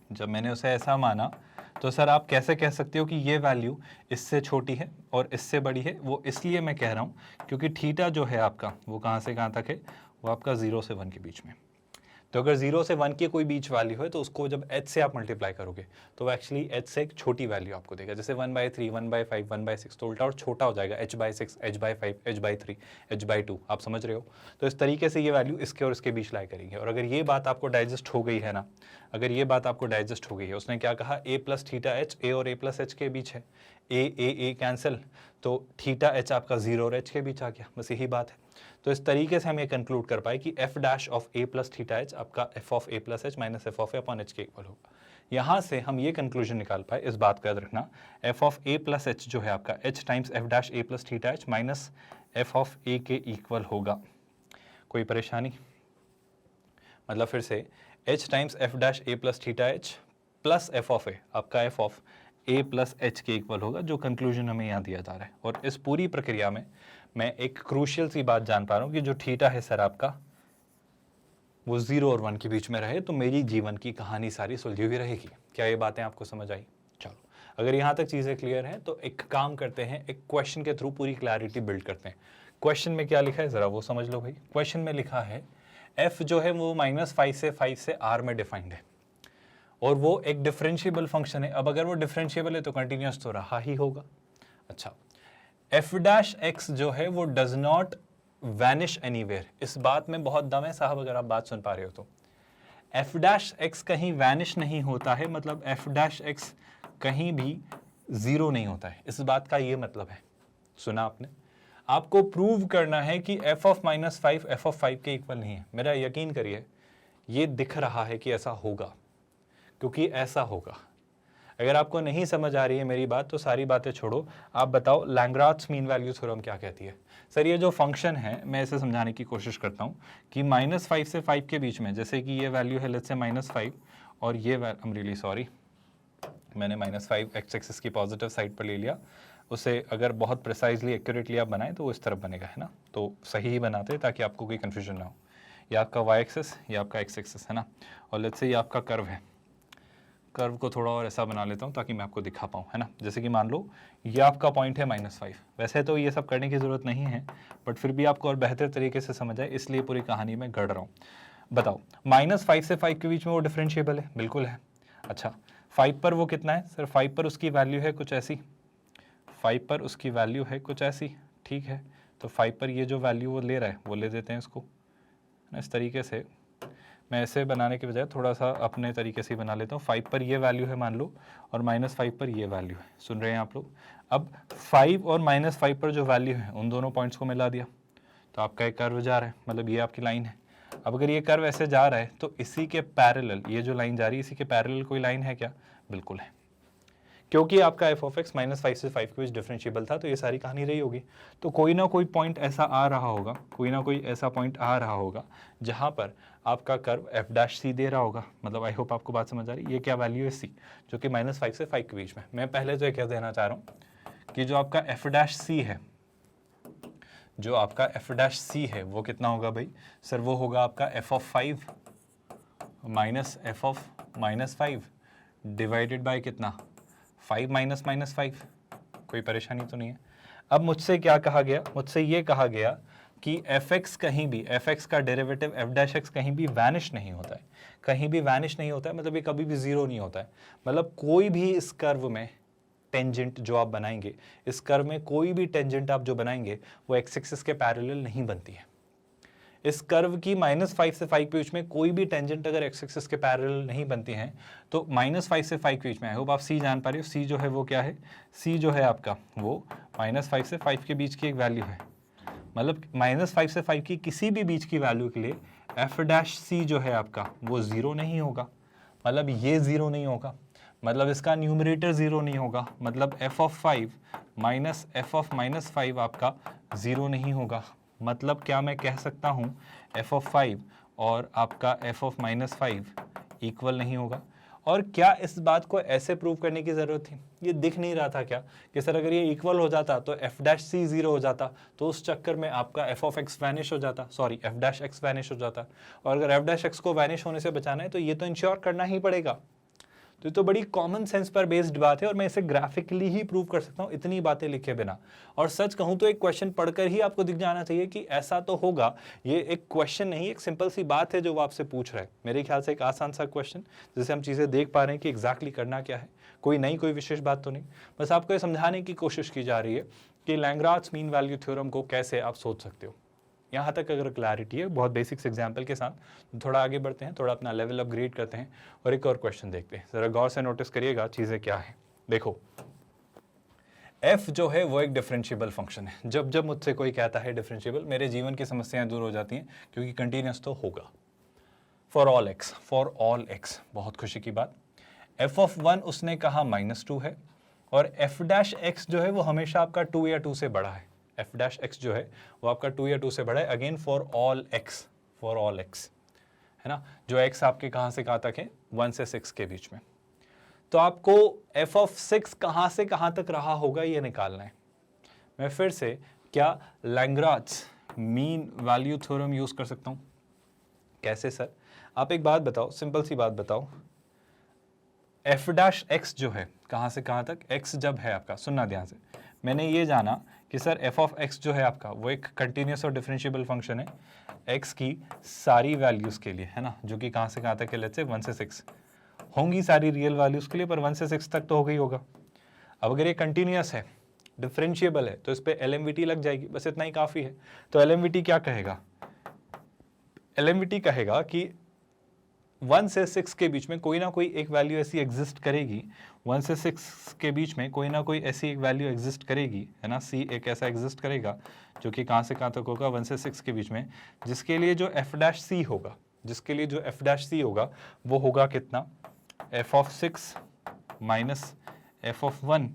जब मैंने उसे ऐसा माना तो सर आप कैसे कह सकते हो कि ये वैल्यू इससे छोटी है और इससे बड़ी है? वो इसलिए मैं कह रहा हूँ क्योंकि थीटा जो है आपका वो कहाँ से कहाँ तक है, वो आपका 0 से 1 के बीच में। तो अगर 0 से 1 की कोई बीच वैल्यू है तो उसको जब h से आप मल्टीप्लाई करोगे तो वो एक्चुअली h से एक छोटी वैल्यू आपको देगा, जैसे 1/3, 1/5, 1/6, तो उल्टा और छोटा हो जाएगा, h/6, h/5, h/3, h/2। आप समझ रहे हो? तो इस तरीके से ये वैल्यू इसके और इसके बीच लाई करेंगे। और अगर ये बात आपको डाइजेस्ट हो गई है ना, अगर ये बात आपको डाइजेस्ट हो गई है, उसने क्या कहा, a plus theta H, a और a प्लस एच के बीच है, a कैंसिल, तो थीटा एच आपका 0 और h के बीच आ गया, बस यही बात है। तो इस तरीके से हम ये कंक्लूड कर पाए कि f dash of a plus theta H आपका f of a plus H minus f of a upon h के इक्वल होगा। यहाँ से हम ये कंक्लूजन निकाल पाए, इस बात का याद रखना, f of a plus H जो है आपका h times f dash a plus theta H minus f of a के इक्वल होगा। कोई परेशानी? मतलब फिर से h times f dash a plus theta H plus f of a आपका f of a plus H के इक्वल होगा, जो कंक्लूजन हमें यहाँ दिया जा रहा है। और इस पूरी प्रक्रिया में मैं एक क्रूशियल सी बात जान पा रहा हूँ कि जो थीटा है सर आपका वो 0 और 1 के बीच में रहे तो मेरी जीवन की कहानी सारी सुलझी हुई रहेगी। क्या ये बातें आपको समझ आई? चलो, अगर यहाँ तक चीज़ें क्लियर हैं तो एक काम करते हैं, एक क्वेश्चन के थ्रू पूरी क्लैरिटी बिल्ड करते हैं। क्वेश्चन में क्या लिखा है ज़रा वो समझ लो भाई। क्वेश्चन में लिखा है f जो है वो -5 से r में डिफाइंड है और वो एक डिफरेंशिएबल फंक्शन है। अब अगर वो डिफरेंशिएबल है तो कंटिन्यूस तो रहा ही होगा। अच्छा, f डैश x जो है वो डज नॉट वैनिश एनीवेयर। इस बात में बहुत दम है साहब, अगर आप बात सुन पा रहे हो तो। f डैश x कहीं वैनिश नहीं होता है, मतलब f डैश x कहीं भी 0 नहीं होता है, इस बात का ये मतलब है। सुना आपने? आपको प्रूव करना है कि f ऑफ -5 f ऑफ 5 के इक्वल नहीं है। मेरा यकीन करिए ये दिख रहा है कि ऐसा होगा, क्योंकि ऐसा होगा। अगर आपको नहीं समझ आ रही है मेरी बात तो सारी बातें छोड़ो, आप बताओ लैंग्राज मीन वैल्यू थ्योरम क्या कहती है? सर ये जो फंक्शन है मैं इसे समझाने की कोशिश करता हूँ कि -5 से 5 के बीच में, जैसे कि ये वैल्यू है लेट्स से -5 और ये आई एम रियली सॉरी, मैंने -5 x एक्सिस की पॉजिटिव साइड पर ले लिया, उसे अगर बहुत प्रिसाइजली एक्यूरेटली आप बनाएं तो वो इस तरफ बनेगा, है ना। तो सही ही बनाते हैं ताकि आपको कोई कन्फ्यूजन ना हो। ये आपका वाई एक्सेस, ये आपका एक्स एक्सेस, है ना। और लेट्स से ये आपका कर्व है। कर्व को थोड़ा और ऐसा बना लेता हूँ ताकि मैं आपको दिखा पाऊँ, है ना। जैसे कि मान लो ये आपका पॉइंट है -5। वैसे तो ये सब करने की ज़रूरत नहीं है, बट फिर भी आपको और बेहतर तरीके से समझ आए इसलिए पूरी कहानी में गढ़ रहा हूँ। बताओ, -5 से 5 के बीच में वो डिफरेंशिएबल है? बिल्कुल है। अच्छा, 5 पर वो कितना है सर? 5 पर उसकी वैल्यू है कुछ ऐसी, 5 पर उसकी वैल्यू है कुछ ऐसी, ठीक है। तो 5 पर ये जो वैल्यू वो ले रहा है वो ले देते हैं इसको, इस तरीके से। मैं ऐसे बनाने के बजाय थोड़ा सा अपने तरीके से ही बना लेता हूँ। 5 पर ये वैल्यू है मान लो, और -5 पर ये वैल्यू है। सुन रहे हैं आप लोग? अब 5 और -5 पर जो वैल्यू है उन दोनों पॉइंट्स को मिला दिया तो आपका एक कर्व जा रहा है, मतलब ये आपकी लाइन है। अब अगर ये कर्व ऐसे जा रहा है तो इसी के पैरेलल ये जो लाइन जा रही है, इसी के पैरेलल कोई लाइन है क्या? बिल्कुल है, क्योंकि आपका f ऑफ x -5 से 5 के बीच डिफरेंशिएबल था। तो ये सारी कहानी रही होगी। तो कोई ना कोई पॉइंट ऐसा आ रहा होगा, कोई ना कोई ऐसा पॉइंट आ रहा होगा जहां पर आपका कर्व f' दे रहा होगा। मतलब आई होप आपको बात समझ आ रही है। ये क्या वैल्यू है? c, जो कि -5 से 5 के बीच में। मैं पहले तो ये कह देना चाह रहा हूँ कि जो आपका f' है, जो आपका f' है वो कितना होगा भाई सर? वो होगा आपका f of 5 minus f of -5 divided by कितना? 5 माइनस 5। कोई परेशानी तो नहीं है? अब मुझसे क्या कहा गया? मुझसे ये कहा गया कि f(x) कहीं भी, f(x) का डेरिवेटिव f'(x) कहीं भी वैनिश नहीं होता है। कहीं भी वैनिश नहीं होता है मतलब ये कभी भी जीरो नहीं होता है। मतलब कोई भी इस कर्व में टेंजेंट जो आप बनाएंगे, इस कर्व में कोई भी टेंजेंट आप जो बनाएंगे वो एक्स एक्सिस के पैरेलल नहीं बनती है। इस कर्व की -5 से 5 के बीच में कोई भी टेंजेंट अगर एक्स एक्सिस के पैरेलल नहीं बनती हैं तो -5 से 5 के बीच में, आई होप आप सी जान पा रहे हो। सी जो है वो क्या है? सी जो है आपका वो -5 से 5 के बीच की एक वैल्यू है। मतलब -5 से 5 की किसी भी बीच की वैल्यू के लिए f' जो है आपका वो ज़ीरो नहीं होगा। मतलब ये ज़ीरो नहीं होगा, मतलब इसका न्यूमरेटर ज़ीरो नहीं होगा। मतलब f of 5 minus f of -5 आपका ज़ीरो नहीं होगा। मतलब क्या मैं कह सकता हूँ f ऑफ 5 और आपका f ऑफ -5 इक्वल नहीं होगा? और क्या इस बात को ऐसे प्रूव करने की ज़रूरत थी? ये दिख नहीं रहा था क्या कि सर अगर ये इक्वल हो जाता तो f' ज़ीरो हो जाता, तो उस चक्कर में आपका f ऑफ x वैनिश हो जाता, सॉरी f' वैनिश हो जाता। और अगर f' को वैनिश होने से बचाना है तो ये तो इंश्योर करना ही पड़ेगा। तो ये तो बड़ी कॉमन सेंस पर बेस्ड बात है और मैं इसे ग्राफिकली ही प्रूव कर सकता हूँ इतनी बातें लिखे बिना। और सच कहूँ तो एक क्वेश्चन पढ़कर ही आपको दिख जाना चाहिए कि ऐसा तो होगा। ये एक क्वेश्चन नहीं, एक सिंपल सी बात है जो वो आपसे पूछ रहा है। मेरे ख्याल से एक आसान सा क्वेश्चन जिससे हम चीज़ें देख पा रहे हैं कि एग्जैक्टली करना क्या है। कोई नई कोई विशेष बात तो नहीं, बस आपको ये समझाने की कोशिश की जा रही है कि लैग्रांज मीन वैल्यू थ्योरम को कैसे आप सोच सकते हो। यहाँ तक अगर क्लैरिटी है बहुत बेसिक्स एग्जाम्पल के साथ, तो थोड़ा आगे बढ़ते हैं, थोड़ा अपना लेवल अपग्रेड करते हैं और एक और क्वेश्चन देखते हैं। ज़रा गौर से नोटिस करिएगा चीज़ें क्या है। देखो, f जो है वो एक डिफरेंशिएबल फंक्शन है। जब जब मुझसे कोई कहता है डिफरेंशिएबल, मेरे जीवन की समस्याएं दूर हो जाती हैं, क्योंकि कंटिन्यूस तो होगा। फॉर ऑल x, बहुत खुशी की बात। f ऑफ 1 उसने कहा -2 है, और f' जो है वो हमेशा आपका 2 या 2 से बड़ा है। f' जो है वो आपका 2 या 2 से बड़ा है। अगेन फॉर ऑल x, है ना, जो x आपके कहाँ से कहाँ तक है? 1 से 6 के बीच में। तो आपको f ऑफ 6 कहाँ से कहाँ तक रहा होगा ये निकालना है। मैं फिर से क्या Lagrange mean value theorem use कर सकता हूँ? कैसे सर? आप एक बात बताओ, सिंपल सी बात बताओ, f' जो है कहाँ से कहाँ तक? x जब है आपका, सुनना ध्यान से, मैंने ये जाना कि सर f ऑफ x जो है आपका वो एक कंटिन्यूस और डिफरेंशिएबल फंक्शन है x की सारी वैल्यूज़ के लिए, है ना, जो कि कहाँ से कहाँ तक है? लेट्स से 1 से 6 होंगी सारी रियल वैल्यूज़ के लिए, पर 1 से 6 तक तो हो गई होगा। अब अगर ये कंटिन्यूस है, डिफरेंशिएबल है, तो इस पर LMVT लग जाएगी, बस इतना ही काफ़ी है। तो LMVT क्या कहेगा? LMVT कहेगा कि 1 से 6 के बीच में कोई ना कोई एक वैल्यू ऐसी एग्जिस्ट करेगी, 1 से 6 के बीच में कोई ना कोई ऐसी एक वैल्यू एग्जिस्ट करेगी, है ना, c एक ऐसा एग्जिस्ट करेगा जो कि कहाँ से कहाँ तक होगा? 1 से 6 के बीच में, जिसके लिए जो f' होगा, जिसके लिए जो f' होगा वो होगा कितना? f of 6 minus f of 1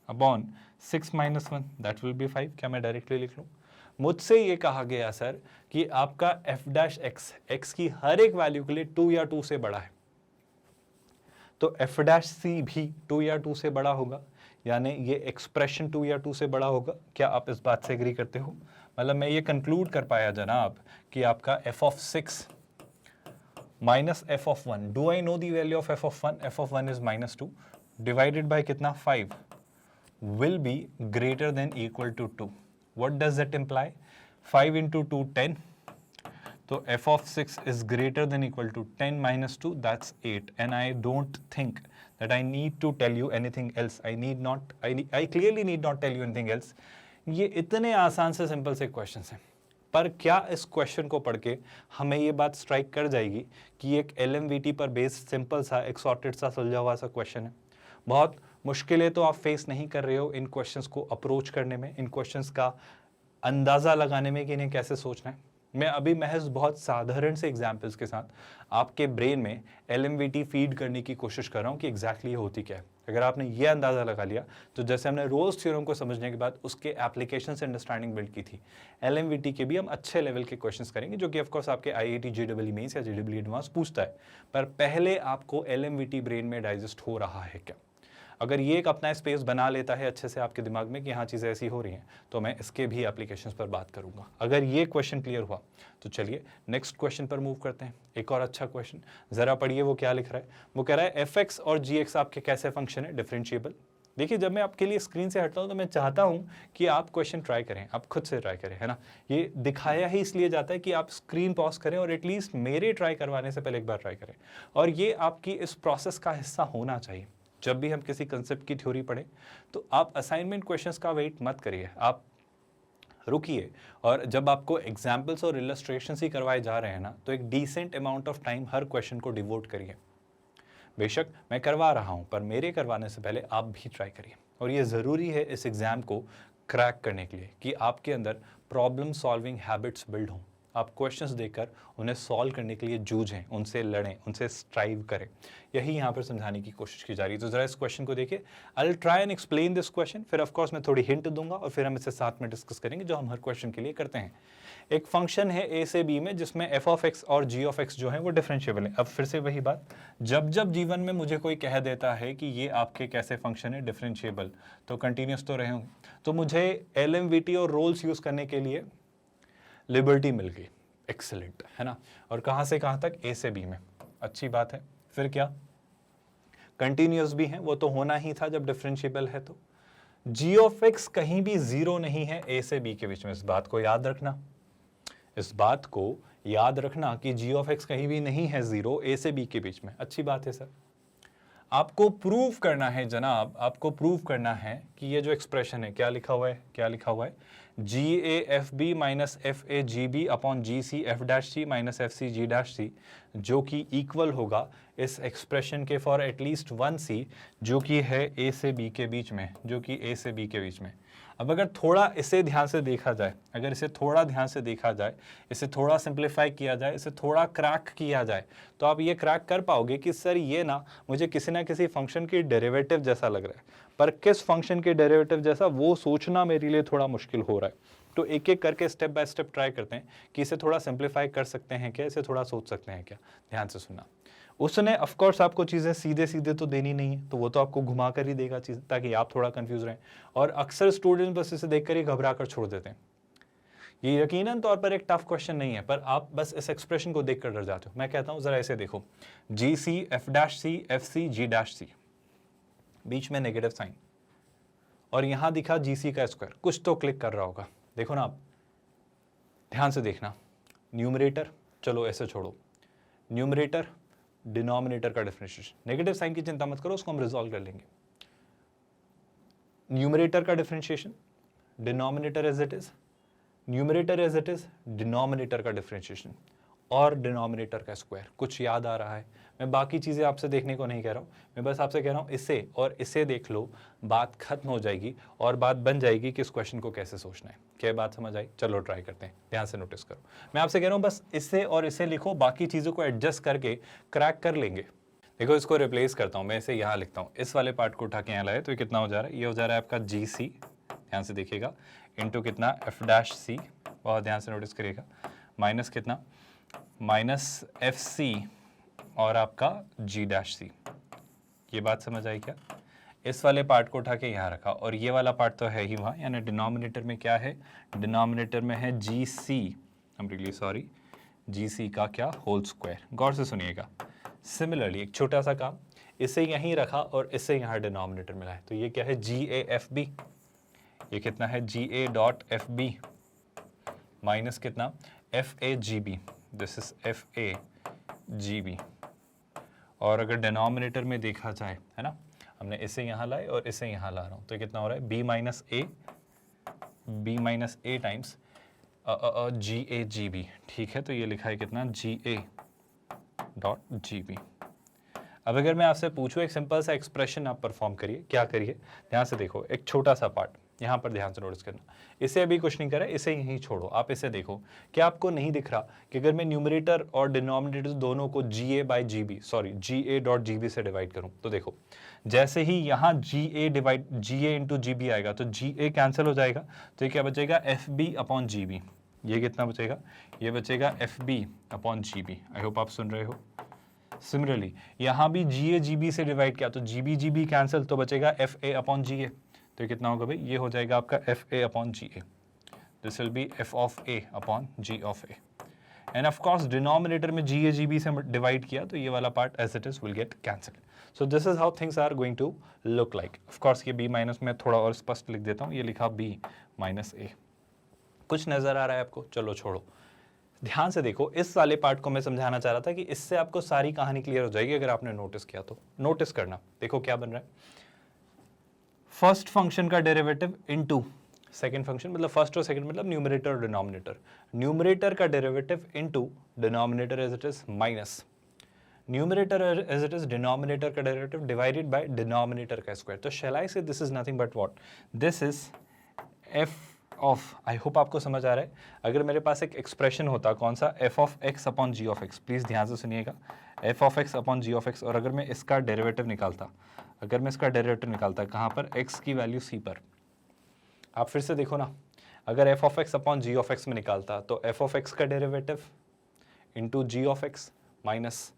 upon 6 minus 1, that will be 5। क्या मैं डायरेक्टली लिख लूँ? मुझसे ये कहा गया सर कि आपका f' x की हर एक वैल्यू के लिए 2 या 2 से बड़ा है, तो f' भी 2 या 2 से बड़ा होगा। यानी ये एक्सप्रेशन 2 या 2 से बड़ा होगा। क्या आप इस बात से एग्री करते हो? मतलब मैं ये कंक्लूड कर पाया जनाब कि आपका f of 6 minus f of 1, do I know the value of f of 1? f of 1 is -2 divided by कितना 5 will be greater than equal to 2. What does that imply? 5 into 2 10. So f of 6 is greater than equal to 10 minus 2, that's 8. And I don't think that I need to tell you anything else. I clearly need not tell you anything else. ये इतने आसान से simple से question हैं, पर क्या इस question को पढ़ के हमें ये बात स्ट्राइक कर जाएगी कि एक LMVT पर बेस्ड सिंपल सा एक सॉर्टेड सा सुलझा हुआ सा क्वेश्चन है? बहुत मुश्किलें तो आप फेस नहीं कर रहे हो इन क्वेश्चंस को अप्रोच करने में, इन क्वेश्चंस का अंदाज़ा लगाने में कि इन्हें कैसे सोचना है। मैं अभी महज बहुत साधारण से एग्जाम्पल्स के साथ आपके ब्रेन में LMVT फीड करने की कोशिश कर रहा हूँ कि एग्जैक्टली होती क्या है। अगर आपने ये अंदाज़ा लगा लिया तो जैसे हमने रोल्स थ्योरम को समझने के बाद उसके एप्लीकेशन से अंडरस्टैंडिंग बिल्ड की थी, LMVT के भी हम अच्छे लेवल के क्वेश्चंस करेंगे जो कि ऑफकोर्स आपके IIT JEE मेंस या JEE एडवांस पूछता है। पर पहले आपको LMVT ब्रेन में डाइजेस्ट हो रहा है क्या? अगर ये एक अपना स्पेस बना लेता है अच्छे से आपके दिमाग में कि हाँ चीज़ें ऐसी हो रही हैं, तो मैं इसके भी एप्लीकेशंस पर बात करूंगा। अगर ये क्वेश्चन क्लियर हुआ तो चलिए नेक्स्ट क्वेश्चन पर मूव करते हैं। एक और अच्छा क्वेश्चन, ज़रा पढ़िए वो क्या लिख रहा है। वो कह रहा है fx और gx आपके कैसे फंक्शन है, डिफरेंशिएबल। देखिए जब मैं आपके लिए स्क्रीन से हटता हूँ तो मैं चाहता हूँ कि आप क्वेश्चन ट्राई करें, आप खुद से ट्राई करें, है ना। ये दिखाया ही इसलिए जाता है कि आप स्क्रीन पॉज करें और एटलीस्ट मेरे ट्राई करवाने से पहले एक बार ट्राई करें, और ये आपकी इस प्रोसेस का हिस्सा होना चाहिए। जब भी हम किसी कंसेप्ट की थ्योरी पढ़ें तो आप असाइनमेंट क्वेश्चंस का वेट मत करिए, आप रुकिए, और जब आपको एग्जाम्पल्स और इलस्ट्रेशंस ही करवाए जा रहे हैं ना, तो एक डिसेंट अमाउंट ऑफ टाइम हर क्वेश्चन को डिवोट करिए। बेशक मैं करवा रहा हूं, पर मेरे करवाने से पहले आप भी ट्राई करिए। और ये ज़रूरी है इस एग्ज़ाम को क्रैक करने के लिए कि आपके अंदर प्रॉब्लम सॉल्विंग हैबिट्स बिल्ड हों। आप क्वेश्चंस देकर उन्हें सॉल्व करने के लिए जूझें, उनसे लड़ें, उनसे स्ट्राइव करें। यही यहाँ पर समझाने की कोशिश की जा रही है। तो ज़रा इस क्वेश्चन को देखिए। I will try and explain this question, फिर ऑफ कोर्स मैं थोड़ी हिंट दूंगा और फिर हम इसे साथ में डिस्कस करेंगे, जो हम हर क्वेश्चन के लिए करते हैं। एक फंक्शन है a से b में जिसमें f of x और g of x जो है वो डिफरेंशिएबल है। अब फिर से वही बात, जब जब जीवन में मुझे कोई कह देता है कि ये आपके कैसे फंक्शन है डिफरेंशिएबल, तो कंटिन्यूस तो रहे होंगे, तो मुझे LMVT और रोल्स यूज़ करने के लिए लिबर्टी मिल गई। एक्सीलेंट, है ना। और कहाँ से कहाँ तक, a से b में, अच्छी बात है। फिर क्या, कंटिन्यूस भी है, वो तो होना ही था जब डिफरेंशिएबल है। तो g of x कहीं भी जीरो नहीं है a से b के बीच में, इस बात को याद रखना, इस बात को याद रखना कि g of x कहीं भी नहीं है जीरो a से b के बीच में। अच्छी बात है सर। आपको प्रूव करना है जनाब, आपको प्रूव करना है कि ये जो एक्सप्रेशन है, क्या लिखा हुआ है, क्या लिखा हुआ है, GAFB minus FAGB upon GC F' minus FC G' जो कि इक्वल होगा इस एक्सप्रेशन के फॉर एटलीस्ट 1C जो कि है A से B के बीच में, जो कि A से B के बीच में। अब अगर थोड़ा इसे ध्यान से देखा जाए, अगर इसे थोड़ा ध्यान से देखा जाए, इसे थोड़ा सिंप्लीफाई किया जाए, इसे थोड़ा क्रैक किया जाए, तो आप ये क्रैक कर पाओगे कि सर ये ना मुझे किसी ना किसी फंक्शन की डेरिवेटिव जैसा लग रहा है, पर किस फंक्शन के डेरिवेटिव जैसा वो सोचना मेरे लिए थोड़ा मुश्किल हो रहा है। तो एक एक करके स्टेप बाय स्टेप ट्राई करते हैं कि इसे थोड़ा सिंप्लीफाई कर सकते हैं क्या, इसे थोड़ा सोच सकते हैं क्या। ध्यान से सुनना। उसने ऑफ कोर्स आपको चीज़ें सीधे सीधे तो देनी नहीं है, तो वो तो आपको घुमा कर ही देगा चीज़, ताकि आप थोड़ा कंफ्यूज रहें। और अक्सर स्टूडेंट बस इसे देखकर ही घबरा कर छोड़ देते हैं। ये यकीनन तौर पर एक टफ क्वेश्चन नहीं है, पर आप बस इस एक्सप्रेशन को देखकर डर जाते हो। मैं कहता हूँ ज़रा ऐसे देखो, GC F' FC G' बीच में नेगेटिव साइन, और यहाँ दिखा GC का स्क्वायर, कुछ तो क्लिक कर रहा होगा। देखो ना आप, ध्यान से देखना। न्यूमरेटर चलो ऐसे छोड़ो, न्यूमरेटर डिनोमिनेटर का डिफरेंशिएशन, नेगेटिव साइन की चिंता मत करो, उसको हम रिजॉल्व कर लेंगे। न्यूमरेटर का differentiation, denominator as it is, numerator as it is, denominator का डिफरेंशिएशन और डिनोमिनेटर का स्क्वायर। कुछ याद आ रहा है? मैं बाकी चीज़ें आपसे देखने को नहीं कह रहा हूँ, मैं बस आपसे कह रहा हूँ इसे और इसे देख लो, बात खत्म हो जाएगी और बात बन जाएगी कि इस क्वेश्चन को कैसे सोचना है। क्या बात समझ आई? चलो ट्राई करते हैं, ध्यान से नोटिस करो। मैं आपसे कह रहा हूँ बस इसे और इसे लिखो, बाकी चीज़ों को एडजस्ट करके क्रैक कर लेंगे। देखो इसको रिप्लेस करता हूँ, मैं इसे यहाँ लिखता हूँ, इस वाले पार्ट को उठा के यहाँ लाए, तो ये कितना हो जा रहा है, ये हो जा रहा है आपका GC, ध्यान से देखिएगा, इंटू कितना F', बहुत ध्यान से नोटिस करिएगा, माइनस कितना, माइनस FC और आपका G'। ये बात समझ आई क्या? इस वाले पार्ट को उठा के यहाँ रखा और ये वाला पार्ट तो है ही वहाँ, यानी डिनोमिनेटर में क्या है, डिनोमिनेटर में है जी सी, आई एम रियली सॉरी, जी सी का क्या, होल स्क्वायर। गौर से सुनिएगा। सिमिलरली एक छोटा सा काम, इसे यहीं रखा और इसे यहाँ डिनोमिनेटर मिला है, तो ये क्या है, जी ए एफ बी, ये कितना है, G A dot F B minus कितना, F A G B, this is F A G B. और अगर डिनोमिनेटर में देखा जाए, है ना, हमने इसे यहाँ लाए और इसे यहाँ ला रहा हूँ, तो कितना हो रहा है, बी माइनस ए टाइम्स जी ए जी बी। ठीक है, तो ये लिखा है कितना, जी ए डॉट जी बी। अब अगर मैं आपसे पूछूं एक सिंपल सा एक्सप्रेशन आप परफॉर्म करिए, क्या करिए, ध्यान से देखो, एक छोटा सा पार्ट यहाँ पर ध्यान से नोटिस करना, इसे अभी कुछ नहीं करा, इसे यहीं छोड़ो, आप इसे देखो, क्या आपको नहीं दिख रहा कि अगर मैं न्यूमरेटर और डिनोमिनेटर दोनों को G A by G B, sorry G A dot G B से डिवाइड करूँ, तो देखो जैसे ही यहाँ जी ए इंटू जी बी आएगा तो जी ए कैंसिल हो जाएगा, तो ये क्या बचेगा, F B upon G B. ये कितना बचेगा, ये बचेगा F B upon G B. I hope आप सुन रहे हो। सिमिलरली यहाँ भी जी ए जी बी से डिवाइड किया तो जी बी कैंसिल, तो बचेगा एफ ए अपॉन जी ए। तो कितना होगा भाई, ये हो जाएगा आपका F A upon G A, this will be F of A upon G of A. And of course denominator में जी ए जी बी से डिवाइड किया तो ये वाला part as it is will get cancel. So this is how things are going to look like. Of course ये B minus में थोड़ा और स्पष्ट लिख देता हूँ, ये लिखा बी माइनस ए। कुछ नजर आ रहा है आपको, चलो छोड़ो, ध्यान से देखो, इस वाले पार्ट को मैं समझाना चाह रहा था कि इससे आपको सारी कहानी क्लियर हो जाएगी अगर आपने नोटिस किया तो। नोटिस करना, देखो क्या बन रहा है, फर्स्ट फंक्शन का डेरिवेटिव इनटू सेकंड फंक्शन, मतलब फर्स्ट और सेकंड मतलब न्यूमरेटर और डिनोमिनेटर, न्यूमरेटर का derivative into denominator as it is minus numerator as it is denominator का डेरिवेटिव डिवाइडेड बाय डिनोमिनेटर का स्क्वायर। तो shall I say this is nothing but what, this is F of, I hope आपको समझ आ रहा है। अगर मेरे पास एक एक्सप्रेशन होता, कौन सा, F of X upon G of X, please ध्यान से सुनिएगा, F of X upon G of X, और अगर मैं इसका डेरिवेटिव निकालता, कहाँ पर, x की वैल्यू c पर। आप फिर से देखो ना, अगर F of X upon G of X में निकालता तो एफ ऑफ एक्स का derivative into G of X minus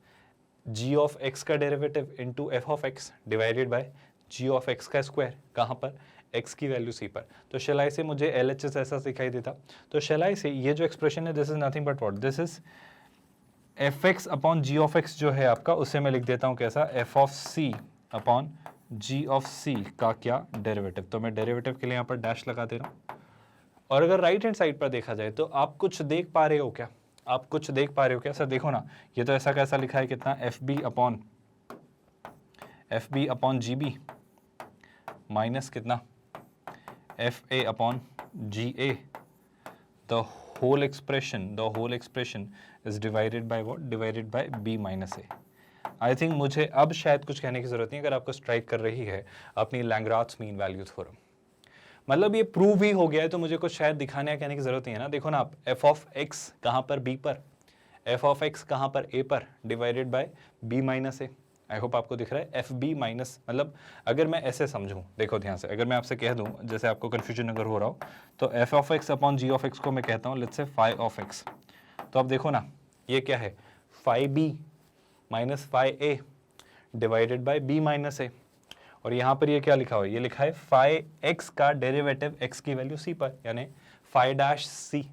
G of X का derivative into F of X divided by G of X का स्क्वायर, कहाँ पर, x की value c पर। तो शेलाई से मुझे LHS ऐसा दिखाई देता, तो शेलाई से ये जो एक्सप्रेशन है, this is nothing but what, this is F X upon G of X जो है आपका, उसे मैं लिख देता हूँ कैसा, F of c upon G of C का क्या, डेरिवेटिव। तो मैं डेरिवेटिव के लिए यहाँ पर डैश लगा दे रहा हूँ। और अगर राइट हैंड साइड पर देखा जाए तो आप कुछ देख पा रहे हो क्या, आप कुछ देख पा रहे हो क्या, सर देखो ना, ये तो ऐसा कैसा लिखा है, कितना, F B upon G B minus कितना, F A upon G A, the whole expression is divided by what, divided by B minus A. I think मुझे अब शायद कुछ कहने की जरूरत नहीं, अगर आपको स्ट्राइक कर रही है अपनी लैंग्राट्स मीन वैल्यू थ्योरम, मतलब ये प्रूव ही हो गया है, तो मुझे कुछ शायद दिखाने या कहने की जरूरत नहीं है ना। देखो ना आप, एफ ऑफ एक्स कहाँ पर, बी पर, एफ ऑफ एक्स कहाँ पर, ए पर, divided by B minus A. I hope आपको दिख रहा है, एफ बी माइनस, मतलब अगर मैं ऐसे समझूं, देखो ध्यान से, अगर मैं आपसे कह दूं, जैसे आपको कन्फ्यूजन अगर हो रहा हो, तो F of X upon G of X को मैं कहता हूँ let's say phi of x. तो अब देखो ना, ये क्या है, phi B minus phi A divided by B minus A, और यहाँ पर ये क्या लिखा हुआ है, ये लिखा है फाई एक्स का डेरिवेटिव एक्स की वैल्यू सी पर, यानी फाई डैश सी।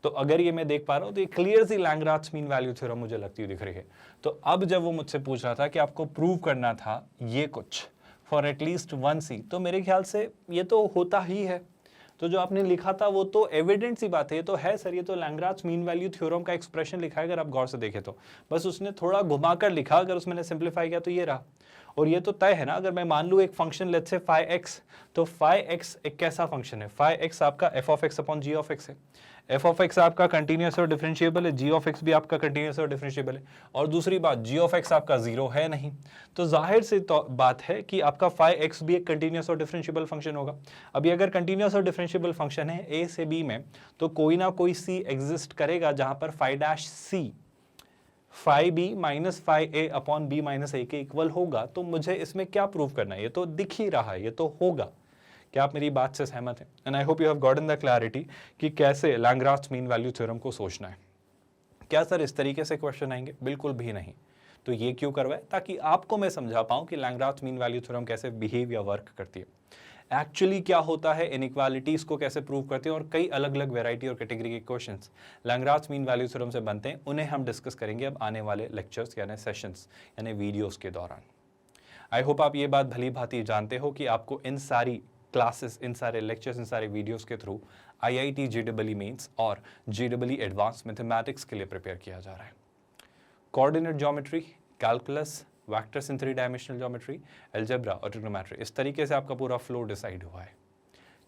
तो अगर ये मैं देख पा रहा हूँ तो ये क्लियर सी लैंग्राट्स मीन वैल्यू थ्योरम मुझे लगती हुई दिख रही है। तो अब जब वो मुझसे पूछ रहा था कि आपको प्रूव करना था ये कुछ फॉर एटलीस्ट वन सी, तो मेरे ख्याल से ये तो होता ही है। तो जो आपने लिखा था वो तो एविडेंट सी बात है, ये तो है सर, ये तो लैंग्राट्स मीन वैल्यू थ्योरम का एक्सप्रेशन लिखा है, अगर आप गौर से देखें तो। बस उसने थोड़ा घुमाकर लिखा, अगर उसमें सिंप्लीफाई किया तो ये रहा। और ये तो तय है ना, अगर मैं मान लूँ एक function let's say phi X, तो फाई एक्स एक कैसा फंक्शन है, फाई एक्स आपका F of X upon G of X है। एफ ऑफ एक्स आपका कंटिन्यूस और डिफरेंशिएबल है, जी ऑफ एक्स भी आपका कंटिन्यूस और डिफरेंशिएबल है। और दूसरी बात, जी ऑफ एक्स आपका जीरो है नहीं, तो जाहिर सी बात है कि आपका फाई एक्स भी एक कंटिन्यूस और डिफरेंशिएबल फंक्शन होगा। अभी अगर कंटिन्यूस और डिफरेंशिएबल फंक्शन है ए से बी में, तो कोई ना कोई सी एग्जिस्ट करेगा जहां पर phi dash C phi B minus phi A upon B minus A के इक्वल होगा। तो मुझे इसमें क्या प्रूव करना है, ये तो दिख ही रहा है, ये तो होगा। क्या आप मेरी बात से सहमत हैं? And I hope you have gotten the clarity कि कैसे लैंग्राट्स मीन वैल्यू थ्योरम को सोचना है। क्या सर इस तरीके से क्वेश्चन आएंगे? बिल्कुल भी नहीं। तो ये क्यों करवाए? ताकि आपको मैं समझा पाऊँ कि लैंग्राज मीन वैल्यू थ्योरम कैसे बिहेव या वर्क करती है, एक्चुअली क्या होता है, इनइक्वालिटीज को कैसे प्रूव करते हैं, और कई अलग अलग वैरायटी और कैटेगरी के questions Lagrange mean value theorem से बनते हैं। उन्हें हम डिस्कस करेंगे अब आने वाले लेक्चर्स यानी सेशंस यानी वीडियोस के दौरान। आई होप आप ये बात भली भांति जानते हो कि आपको इन सारी क्लासेस, इन सारे लेक्चर्स, इन सारे वीडियोस के थ्रू IIT JEE मेंस और JEE एडवांस मैथमेटिक्स के लिए प्रिपेयर किया जा रहा है। Coordinate geometry, calculus, vectors in 3 dimensional geometry, algebra और ट्रिग्नोमेट्री, इस तरीके से आपका पूरा फ्लो डिसाइड हुआ है।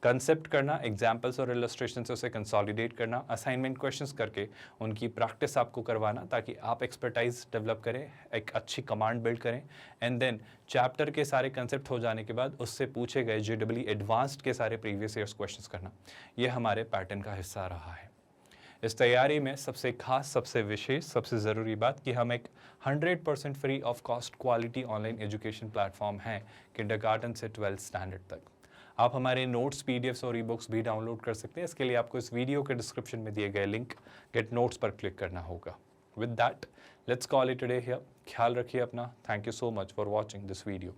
कंसेप्ट करना, एग्जाम्पल्स और इलस्ट्रेशन से उसे कंसोलिडेट करना, असाइनमेंट क्वेश्चंस करके उनकी प्रैक्टिस आपको करवाना ताकि आप एक्सपर्टाइज डेवलप करें, एक अच्छी कमांड बिल्ड करें, एंड देन चैप्टर के सारे कंसेप्ट हो जाने के बाद उससे पूछे गए JEE एडवांस्ड के सारे प्रीवियस ईयर्स क्वेश्चंस करना, ये हमारे पैटर्न का हिस्सा रहा है। इस तैयारी में सबसे खास, सबसे विशेष, सबसे ज़रूरी बात कि हम एक 100% free of cost quality online education platform हैं किंडरगार्टन से 12th स्टैंडर्ड तक। आप हमारे नोट्स, PDFs और ई-बुक्स भी डाउनलोड कर सकते हैं। इसके लिए आपको इस वीडियो के डिस्क्रिप्शन में दिए गए लिंक गेट नोट्स पर क्लिक करना होगा। With that let's call it today here. ख्याल रखिए अपना। Thank you so much for watching this video.